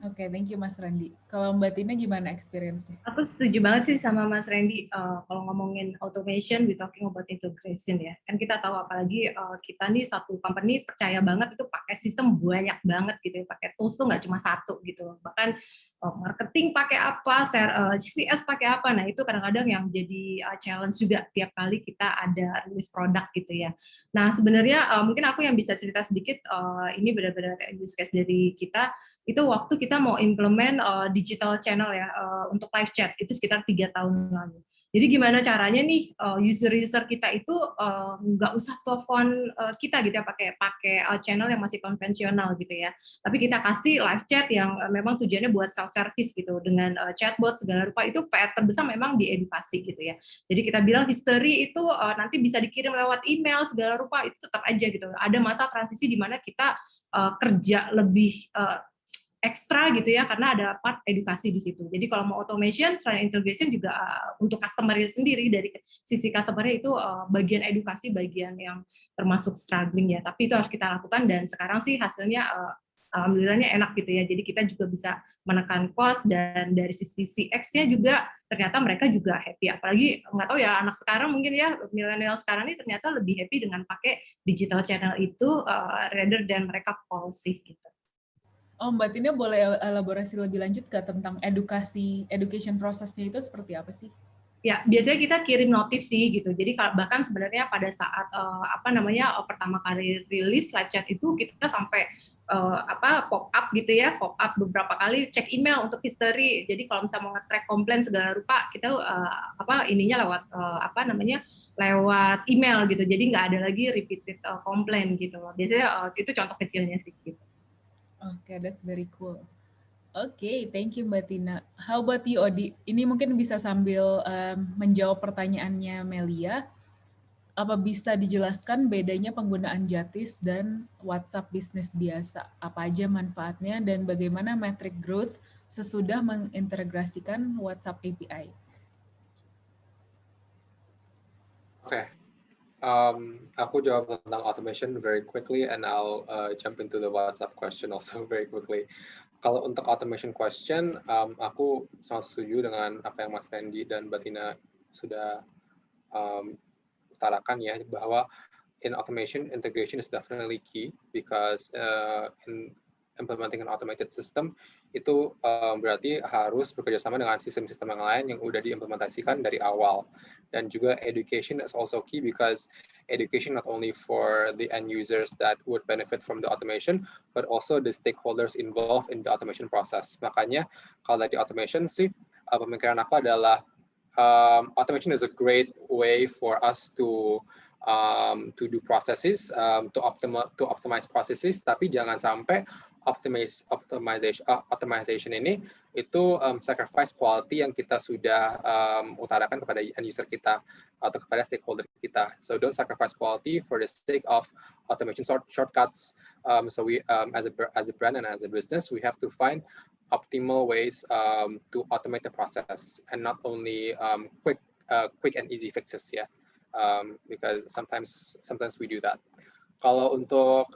Oke, thank you Mas Randy. Kalau Mbak Tina gimana experience-nya? Aku setuju banget sih sama Mas Randy. Kalau ngomongin automation, we talking about integration ya. Kan kita tahu apalagi kita nih satu company percaya banget itu pakai sistem banyak banget gitu ya. Pakai tools tuh nggak cuma satu gitu. Bahkan marketing pakai apa, CS pakai apa. Nah itu kadang-kadang yang jadi challenge juga tiap kali kita ada release produk gitu ya. Nah sebenarnya mungkin aku yang bisa cerita sedikit, ini benar-benar use case dari kita. Itu waktu kita mau implement digital channel ya untuk live chat itu sekitar 3 tahun lalu. Jadi gimana caranya nih user-user kita itu nggak usah telepon kita gitu ya pakai channel yang masih konvensional gitu ya. Tapi kita kasih live chat yang memang tujuannya buat self service gitu dengan chatbot segala rupa. Itu PR terbesar memang di edukasi gitu ya. Jadi kita bilang history itu nanti bisa dikirim lewat email segala rupa, itu tetap aja gitu. Ada masa transisi di mana kita kerja lebih ekstra gitu ya, karena ada part edukasi di situ. Jadi kalau mau automation, selain integration juga untuk customer-nya sendiri, dari sisi customer-nya itu bagian edukasi, bagian yang termasuk struggling ya. Tapi itu harus kita lakukan, dan sekarang sih hasilnya alhamdulillahnya enak gitu ya. Jadi kita juga bisa menekan cost, dan dari sisi CX-nya juga ternyata mereka juga happy. Apalagi nggak tahu ya, anak sekarang mungkin ya, milenial sekarang ini ternyata lebih happy dengan pakai digital channel itu rather than mereka call sih gitu. Oh, Mbak Tina boleh elaborasi lebih lanjut ke tentang education prosesnya itu seperti apa sih? Ya, biasanya kita kirim notif sih gitu. Jadi bahkan sebenarnya pada saat pertama kali rilis live chat itu kita sampai pop up gitu ya, pop up beberapa kali, cek email untuk history. Jadi kalau misalnya mau nge-track komplain segala rupa, kita ininya lewat lewat email gitu. Jadi nggak ada lagi repeated komplain gitu. Biasanya itu contoh kecilnya sih gitu. Okay, that's very cool. Okay, thank you Mbak Tina. How about you, Odi? Ini mungkin bisa sambil menjawab pertanyaannya Melia. Apa bisa dijelaskan bedanya penggunaan Jatis dan WhatsApp bisnis biasa? Apa aja manfaatnya dan bagaimana metric growth sesudah mengintegrasikan WhatsApp API? Okay. Aku jawab tentang automation very quickly, and I'll jump into the WhatsApp question also very quickly. Kalau untuk automation question, aku sangat setuju dengan apa yang Mas Randy dan Mbak Tina sudah utarakan ya, bahwa in automation, integration is definitely key, because in implementing an automated system itu berarti harus bekerjasama dengan sistem-sistem yang lain yang udah diimplementasikan dari awal. Dan juga education is also key, because education not only for the end users that would benefit from the automation, but also the stakeholders involved in the automation process. Makanya kalau di automation sih, pemikiran aku adalah automation is a great way for us to do processes, to optimize processes, tapi jangan sampai optimization ini itu sacrifice quality yang kita sudah utarakan kepada end user kita atau kepada stakeholder kita. So don't sacrifice quality for the sake of automation shortcuts. So we as a brand and as a business, we have to find optimal ways to automate the process, and not only quick and easy fixes ya. Because sometimes we do that. Kalau untuk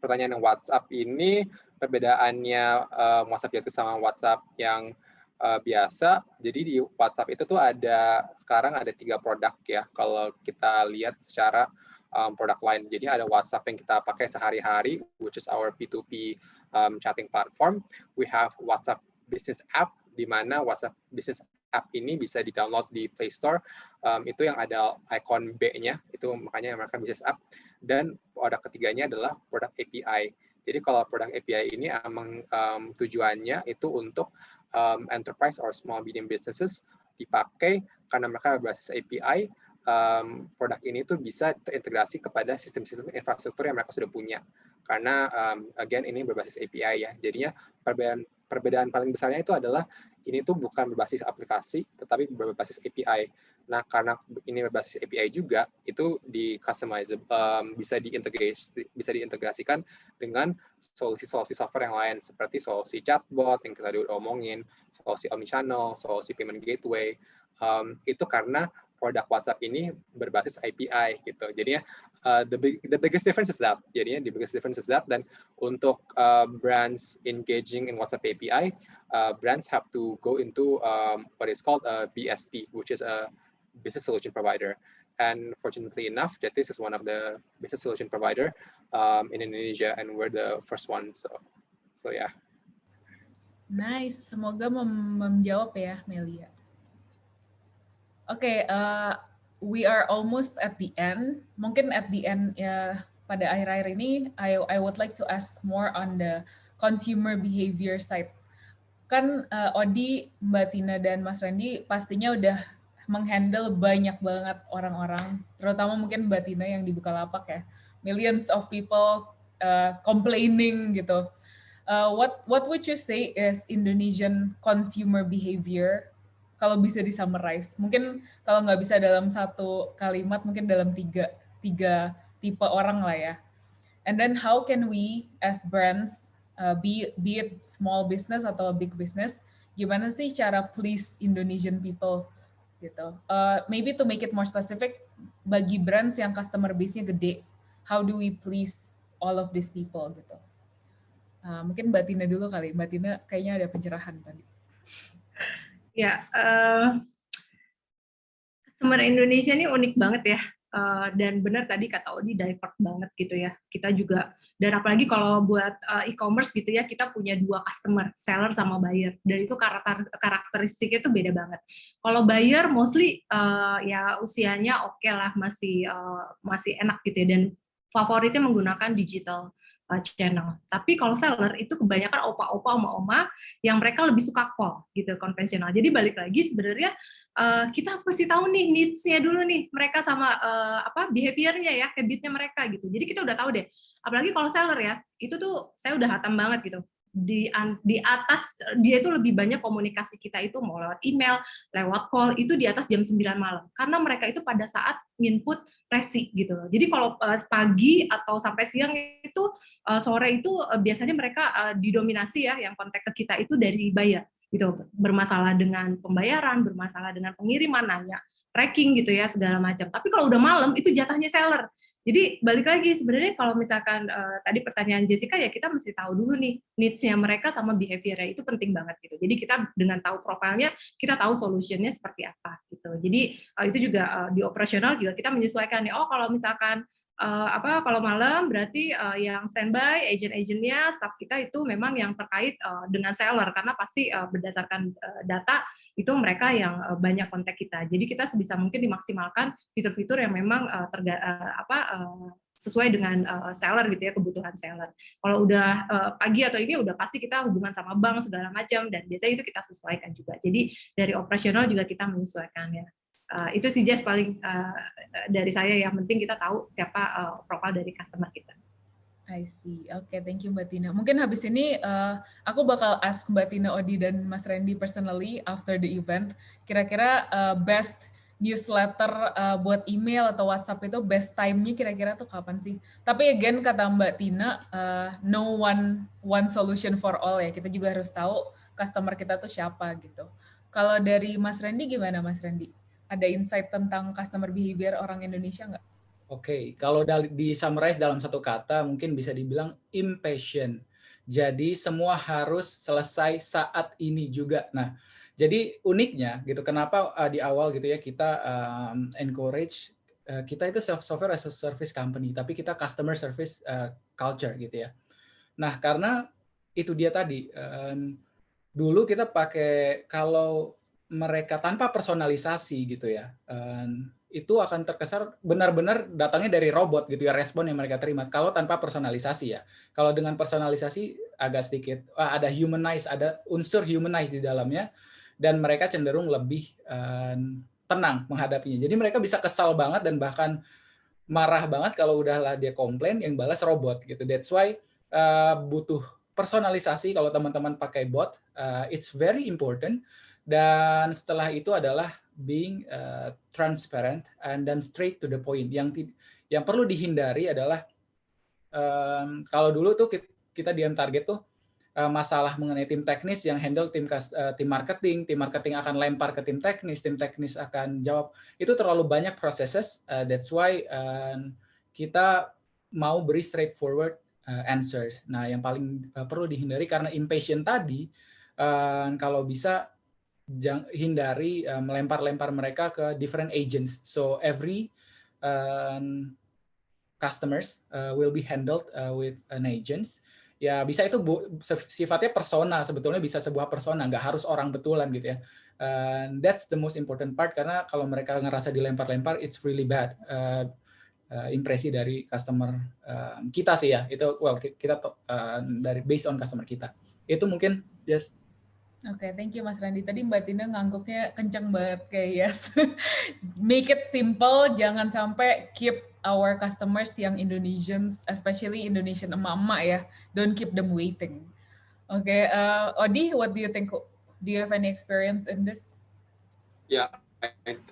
pertanyaan yang WhatsApp ini, perbedaannya WhatsApp Jatis sama WhatsApp yang biasa. Jadi di WhatsApp itu tuh sekarang ada 3 produk ya, kalau kita lihat secara produk lain. Jadi ada WhatsApp yang kita pakai sehari-hari, which is our P2P chatting platform. We have WhatsApp Business App, di mana WhatsApp Business app ini bisa di-download di Play Store, itu yang ada icon B-nya, itu makanya American Business App. Dan produk ketiganya adalah produk API. Jadi kalau produk API ini emang tujuannya itu untuk enterprise or small medium businesses dipakai karena mereka berbasis API. Produk ini tuh bisa terintegrasi kepada sistem-sistem infrastruktur yang mereka sudah punya. Karena again ini berbasis API ya. Jadinya perbedaan paling besarnya itu adalah ini tuh bukan berbasis aplikasi, tetapi berbasis API. Nah, karena ini berbasis API juga, itu di customizable, bisa diintegrasikan dengan solusi-solusi software yang lain, seperti solusi chatbot yang kita udah omongin, solusi omnichannel, solusi payment gateway. Itu karena produk WhatsApp ini berbasis API gitu. Jadinya the biggest difference is that. Jadinya the biggest difference is that. Dan untuk brands engaging in WhatsApp API, brands have to go into what is called a BSP, which is a business solution provider. And fortunately enough, that this is one of the business solution provider in Indonesia, and we're the first one. So yeah. Nice, semoga menjawab ya, Melia. Oke, we are almost at the end. Mungkin at the end ya, pada akhir-akhir ini, I would like to ask more on the consumer behavior side. Kan Odi, Mbak Tina, dan Mas Randy pastinya udah menghandle banyak banget orang-orang, terutama mungkin Mbak Tina yang di Bukalapak ya. Millions of people complaining gitu. What would you say is Indonesian consumer behavior? Kalau bisa di-summarize, mungkin kalau nggak bisa dalam satu kalimat, mungkin dalam tiga tipe orang lah ya. And then how can we as brands, be it small business atau big business, gimana sih cara please Indonesian people gitu? Maybe to make it more specific, bagi brands yang customer base-nya gede, how do we please all of these people gitu? Mungkin Mbak Tina dulu kali. Mbak Tina kayaknya ada pencerahan tadi. Ya, customer Indonesia ini unik banget ya, dan benar tadi kata Odi, divert banget gitu ya. Kita juga, dan apalagi kalau buat e-commerce gitu ya, kita punya dua customer, seller sama buyer, dan itu karakteristiknya tuh beda banget. Kalau buyer mostly ya usianya oke lah, masih enak gitu ya, dan favoritnya menggunakan digital channel. Tapi kalau seller itu kebanyakan opa-opa, oma-oma yang mereka lebih suka call gitu, konvensional. Jadi balik lagi sebenarnya kita pasti tahu nih needs-nya dulu nih mereka sama behavior-nya ya, habit-nya mereka gitu. Jadi kita udah tahu deh. Apalagi kalau seller ya, itu tuh saya udah hatam banget gitu. Di atas dia itu lebih banyak komunikasi kita itu mau lewat email, lewat call, itu di atas jam 9 malam. Karena mereka itu pada saat input resi gitu loh. Jadi kalau pagi atau sampai siang itu sore itu biasanya mereka didominasi ya, yang kontak ke kita itu dari buyer gitu, bermasalah dengan pembayaran, bermasalah dengan pengiriman, nanya tracking gitu ya, segala macam. Tapi kalau udah malam itu jatahnya seller. Jadi balik lagi sebenarnya kalau misalkan tadi pertanyaan Jessica ya, kita mesti tahu dulu nih needs-nya mereka sama behavior-nya, itu penting banget gitu. Jadi kita dengan tahu profilnya, kita tahu solution-nya seperti apa gitu. Jadi itu juga di operasional juga kita menyesuaikan nih. Oh kalau misalkan kalau malam berarti yang standby, agent-agentnya, staff kita itu memang yang terkait dengan seller, karena pasti berdasarkan data itu mereka yang banyak kontak kita. Jadi kita sebisa mungkin dimaksimalkan fitur-fitur yang memang sesuai dengan seller gitu ya, kebutuhan seller. Kalau udah pagi atau ini udah pasti kita hubungan sama bank segala macam, dan biasanya itu kita sesuaikan juga. Jadi dari operasional juga kita menyesuaikannya. Itu sih Jess paling dari saya, yang penting kita tahu siapa profil dari customer kita. I see. Oke, thank you Mbak Tina. Mungkin habis ini aku bakal ask Mbak Tina, Odi, dan Mas Randy personally after the event. Kira-kira best newsletter buat email atau WhatsApp itu best time-nya kira-kira tuh kapan sih? Tapi again kata Mbak Tina, no one solution for all ya. Kita juga harus tahu customer kita tuh siapa gitu. Kalau dari Mas Randy gimana Mas Randy? Ada insight tentang customer behavior orang Indonesia nggak? Oke, kalau di summarize dalam satu kata mungkin bisa dibilang impatient. Jadi semua harus selesai saat ini juga. Nah, jadi uniknya gitu, kenapa di awal gitu ya kita encourage kita itu software as a service company, tapi kita customer service culture gitu ya. Nah, karena itu dia tadi, dulu kita pakai, kalau mereka tanpa personalisasi gitu ya, itu akan terkesan benar-benar datangnya dari robot gitu ya, respon yang mereka terima. Kalau tanpa personalisasi ya. Kalau dengan personalisasi agak sedikit ada humanize, ada unsur humanize di dalamnya, dan mereka cenderung lebih tenang menghadapinya. Jadi mereka bisa kesal banget dan bahkan marah banget kalau udahlah dia komplain, yang balas robot gitu. That's why butuh personalisasi kalau teman-teman pakai bot. It's very important. Dan setelah itu adalah being transparent and then straight to the point. Yang perlu dihindari adalah kalau dulu tuh kita di target tuh masalah mengenai tim teknis yang handle tim marketing akan lempar ke tim teknis akan jawab. Itu terlalu banyak processes. That's why kita mau beri straightforward answers. Nah, yang paling perlu dihindari karena impatient tadi, kalau bisa hindari melempar-lempar mereka ke different agents. So every customers will be handled with an agent. Ya bisa itu sifatnya persona, sebetulnya bisa sebuah persona, nggak harus orang betulan gitu ya. That's the most important part, karena kalau mereka ngerasa dilempar-lempar, it's really bad. Impresi dari customer kita sih ya, itu kita dari based on customer kita. Itu mungkin yes. Oke, thank you Mas Randi. Tadi Mbak Tina ngangguknya kenceng banget kayak yes. Make it simple, jangan sampai keep our customers yang Indonesians, especially Indonesian emak-emak ya, don't keep them waiting. Oke, Odi, what do you think? Do you have any experience in this? Yeah,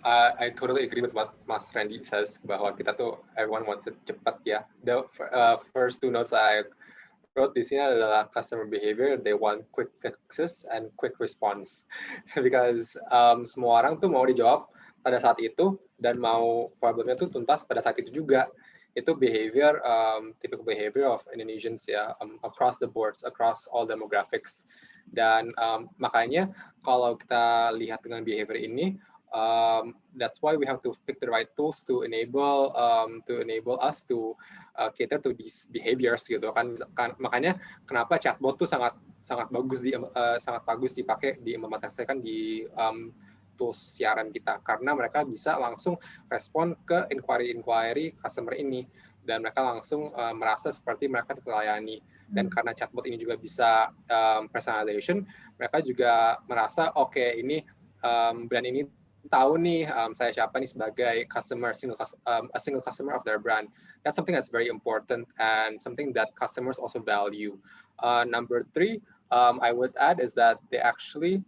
I totally agree with what Mas Randy says, bahwa kita tuh everyone wants it cepat ya. The first two notes I wrote di sini adalah customer behavior. They want quick fixes and quick response, because semua orang tuh mau dijawab pada saat itu dan mau problemnya tuh tuntas pada saat itu juga. Itu behavior, typical behavior of Indonesians ya, across the boards, across all demographics. Dan makanya kalau kita lihat dengan behavior ini, that's why we have to pick the right tools to enable us to cater to these behaviors gitu kan. Makanya kenapa chatbot tuh sangat bagus dipakai, diimplementasikan di tools CRM kita, karena mereka bisa langsung respon ke inquiry customer ini dan mereka langsung merasa seperti mereka terlayani. Dan karena chatbot ini juga bisa personalization, mereka juga merasa oke, ini brand ini tahu nih saya siapa nih sebagai a single customer of their brand. That's something that's very important and something that customers also value. Number 3, I would add is that they actually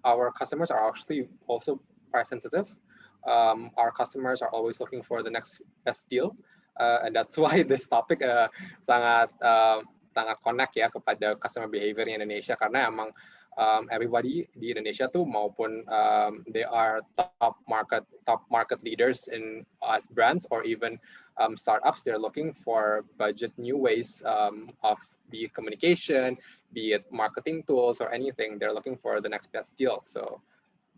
our customers are actually also price sensitive. Our customers are always looking for the next best deal, and that's why this topic sangat connect ya kepada customer behavior di Indonesia, karena emang everybody di Indonesia tuh maupun they are top market leaders in as brands or even startups, they're looking for new ways of be it communication, be it marketing tools or anything. They're looking for the next best deal. So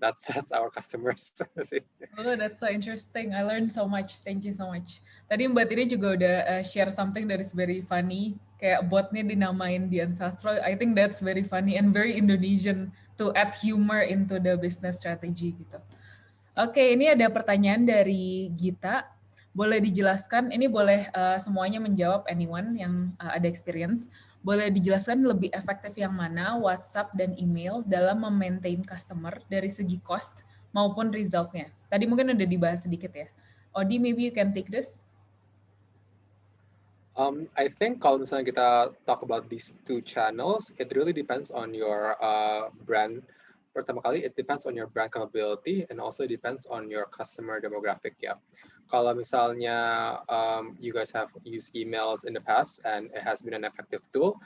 that's our customers. Oh, that's so interesting. I learned so much. Thank you so much. Tadi Mbak Tini juga udah share something that is very funny. Kayak botnya dinamain Dian Sastro. I think that's very funny and very Indonesian to add humor into the business strategy gitu. Oke, ini ada pertanyaan dari Gita. Boleh dijelaskan, ini boleh semuanya menjawab, anyone yang ada experience. Boleh dijelaskan lebih efektif yang mana WhatsApp dan email dalam memaintain customer dari segi cost maupun resultnya. Tadi mungkin udah dibahas sedikit ya. Odi, maybe you can take this. I think kalau misalnya kita talk about these two channels, it really depends on your brand. Pertama kali, it depends on your brand capability and also depends on your customer demographic ya. Kalau misalnya you guys have used emails in the past and it has been an effective tool,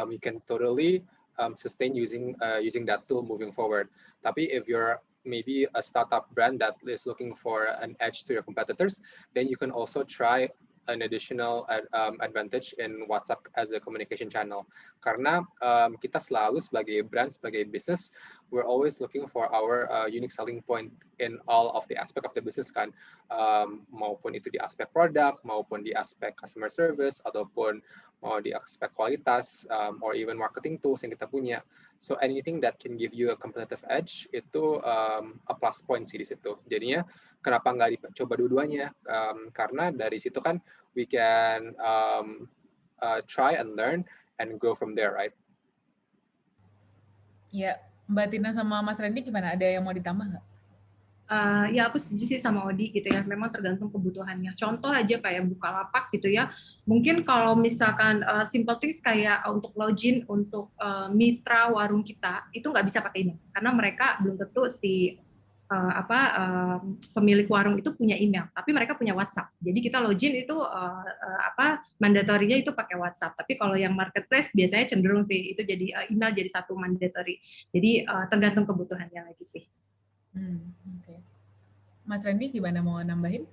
you can totally sustain using that tool moving forward. Tapi if you're maybe a startup brand that is looking for an edge to your competitors, then you can also try an additional advantage in WhatsApp as a communication channel. Karena kita selalu sebagai brand, sebagai business, we're always looking for our unique selling point in all of the aspect of the business kan. Maupun itu di aspek produk, maupun di aspek customer service, ataupun mau di aspek kualitas, or even marketing tools yang kita punya. So anything that can give you a competitive edge itu a plus point sih di situ. Jadinya kenapa nggak dicoba dua-duanya? Karena dari situ kan we can try and learn and grow from there, right? Ya, Mbak Tina sama Mas Randy gimana? Ada yang mau ditambah nggak? Ya aku setuju sih sama Odi gitu ya, memang tergantung kebutuhannya. Contoh aja kayak Bukalapak gitu ya, mungkin kalau misalkan simple things kayak untuk login untuk mitra warung kita itu nggak bisa pakai email karena mereka belum tentu si pemilik warung itu punya email, tapi mereka punya WhatsApp. Jadi kita login itu mandatorinya itu pakai WhatsApp. Tapi kalau yang marketplace biasanya cenderung sih itu jadi email jadi satu mandatory. Jadi tergantung kebutuhannya lagi sih. Okay. Mas Randy gimana, mau nambahin?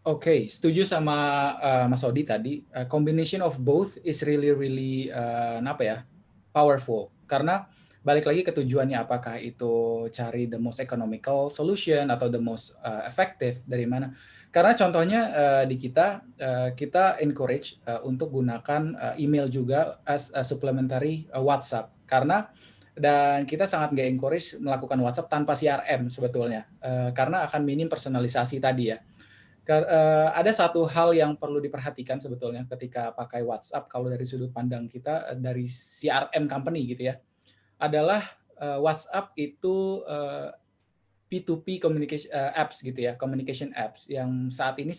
Oke, setuju sama Mas Odi tadi. Combination of both is really powerful. Karena balik lagi ke tujuannya, apakah itu cari the most economical solution atau the most effective dari mana. Karena contohnya di kita encourage untuk gunakan email juga as a supplementary WhatsApp. Dan kita sangat nggak encourage melakukan WhatsApp tanpa CRM sebetulnya, karena akan minim personalisasi tadi ya. Ada satu hal yang perlu diperhatikan sebetulnya ketika pakai WhatsApp kalau dari sudut pandang kita dari CRM company gitu ya, adalah WhatsApp itu P2P communication apps gitu ya, communication apps yang saat ini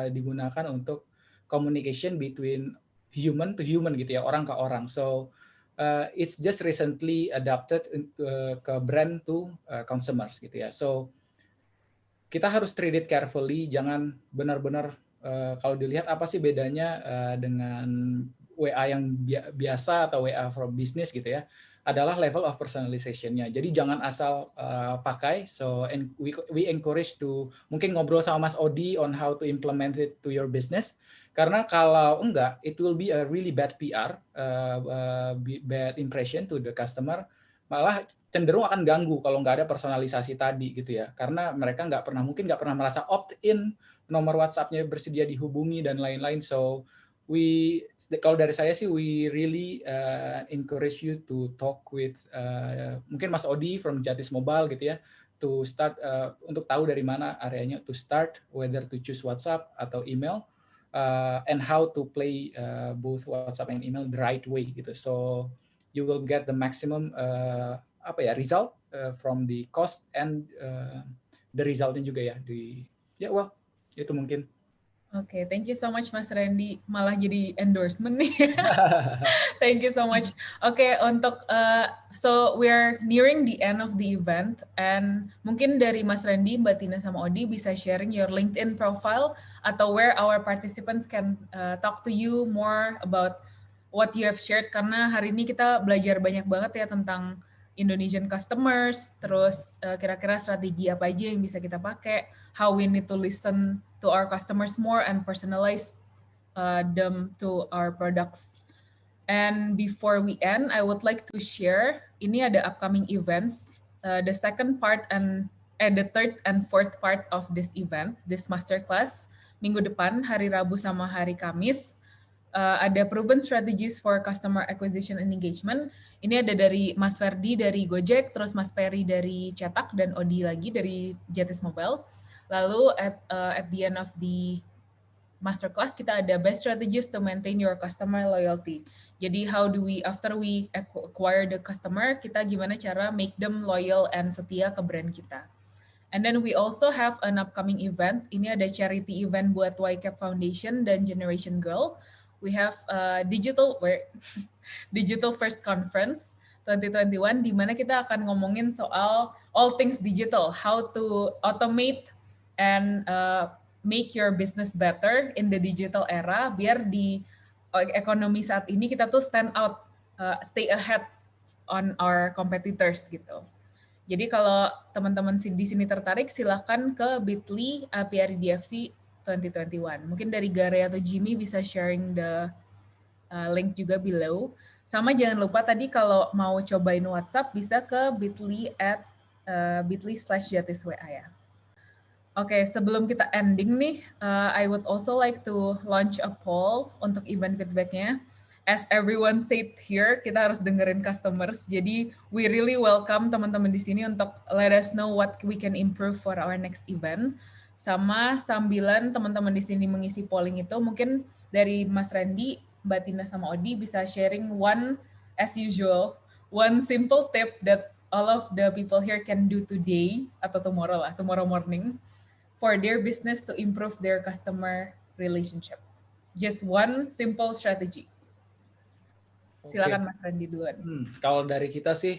digunakan untuk communication between human to human gitu ya, orang ke orang. So it's just recently adapted ke brand to consumers gitu ya. So kita harus treat it carefully, jangan benar-benar kalau dilihat apa sih bedanya dengan WA yang biasa atau WA from business gitu ya, adalah level of personalization-nya. Jadi jangan asal pakai. So and we encourage to mungkin ngobrol sama Mas Odi on how to implement it to your business. Karena kalau enggak, it will be a really bad PR, bad impression to the customer. Malah cenderung akan ganggu kalau nggak ada personalisasi tadi gitu ya. Karena mereka mungkin nggak pernah merasa opt-in, nomor WhatsApp-nya bersedia dihubungi dan lain-lain. So kalau dari saya sih, we really encourage you to talk with mungkin Mas Odi from Jatis Mobile gitu ya, to start untuk tahu dari mana areanya to start, whether to choose WhatsApp atau email, and how to play both WhatsApp and email the right way gitu. So you will get the maximum result from the cost and the resultnya juga ya itu mungkin. Oke, thank you so much Mas Randy. Malah jadi endorsement nih. Thank you so much. Oke, untuk so we're nearing the end of the event, and mungkin dari Mas Randy, Mbak Tina sama Odi bisa sharing your LinkedIn profile atau where our participants can talk to you more about what you have shared, karena hari ini kita belajar banyak banget ya tentang Indonesian customers, terus kira-kira strategi apa aja yang bisa kita pakai, how we need to listen to our customers more and personalize them to our products. And before we end, I would like to share, ini ada upcoming events, the second part and the third and fourth part of this event, this masterclass, minggu depan, hari Rabu sama hari Kamis, ada proven strategies for customer acquisition and engagement. Ini ada dari Mas Ferdi dari Gojek, terus Mas Ferry dari Cetak, dan Odi lagi dari Jatis Mobile. Lalu at the end of the masterclass kita ada best strategies to maintain your customer loyalty. Jadi how do we, after we acquire the customer, kita gimana cara make them loyal and setia ke brand kita. And then we also have an upcoming event. Ini ada charity event buat YCAP Foundation dan Generation Girl. We have Digital First Conference 2021, di mana kita akan ngomongin soal all things digital, how to automate and make your business better in the digital era, biar di ekonomi saat ini kita tuh stand out, stay ahead on our competitors gitu. Jadi kalau teman-teman di sini tertarik, silakan ke bit.ly APRIDFC 2021. Mungkin dari Gare atau Jimmy bisa sharing the link juga below. Sama jangan lupa tadi kalau mau cobain WhatsApp bisa ke bit.ly @bit.ly/jatiswa ya. Oke, sebelum kita ending nih, I would also like to launch a poll untuk event feedback-nya. As everyone said here, kita harus dengerin customers. Jadi we really welcome teman-teman di sini untuk let us know what we can improve for our next event. Sama sambilan teman-teman di sini mengisi polling itu, mungkin dari Mas Randy, Mbak Tina sama Odi bisa sharing one, as usual, one simple tip that all of the people here can do today atau tomorrow lah, tomorrow morning, for their business to improve their customer relationship. Just one simple strategy. Silakan Mas Randy duluan. Kalau dari kita sih,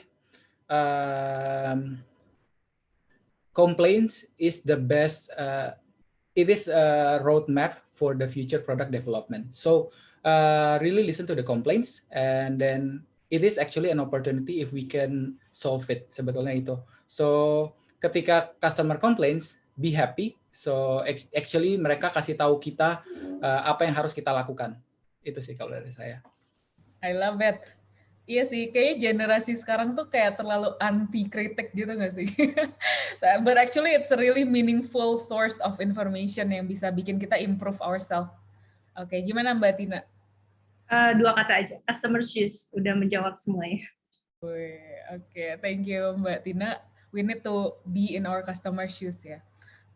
complaints is the best. It is a roadmap for the future product development. So really listen to the complaints, and then it is actually an opportunity if we can solve it. Sebetulnya itu. So ketika customer complains, be happy. So actually mereka kasih tahu kita apa yang harus kita lakukan. Itu sih kalau dari saya. I love it. Iya sih, kayaknya generasi sekarang tuh kayak terlalu anti kritik gitu nggak sih? But actually it's a really meaningful source of information yang bisa bikin kita improve ourselves. Oke, gimana Mbak Tina? 2 kata aja, customer shoes, udah menjawab semuanya. Oke, thank you Mbak Tina. We need to be in our customer shoes ya.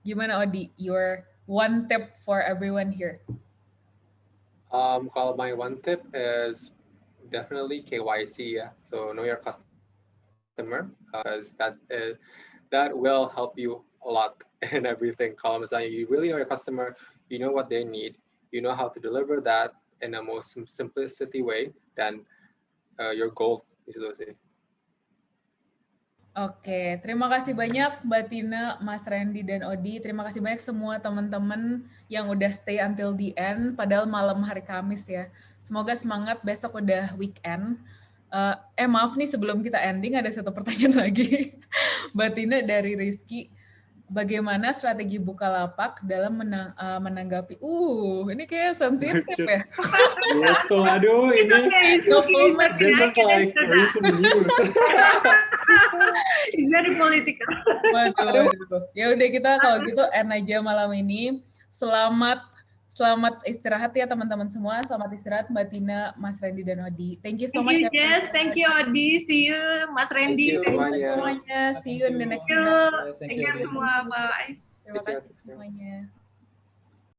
Gimana Odi, your one tip for everyone here? Kalau my one tip is definitely KYC, yeah. So know your customer, because that will help you a lot in everything. Kalau misalnya you really know your customer, you know what they need, you know how to deliver that in a most simplicity way, then your goal itu sih. Oke, terima kasih banyak Mbak Tina, Mas Randy, dan Odi. Terima kasih banyak semua teman-teman yang udah stay until the end, padahal malam hari Kamis ya. Semoga semangat, besok udah weekend. Maaf nih sebelum kita ending ada satu pertanyaan lagi. Mbak Tina dari Rizky, bagaimana strategi Bukalapak dalam menanggapi, ini kayak sensitif ya. Betul, aduh, ini this is like recent news. It's very political. Waduh. Ya udah kita kalau gitu end aja malam ini. Selamat istirahat ya teman-teman semua. Selamat istirahat Mbak Tina, Mas Randy dan Odi. Thank you so much. Thank you Jess, thank you Odi, see you Mas Randy. Thank you semuanya. See you in the next Thank you semua. Bye. Terima kasih semuanya.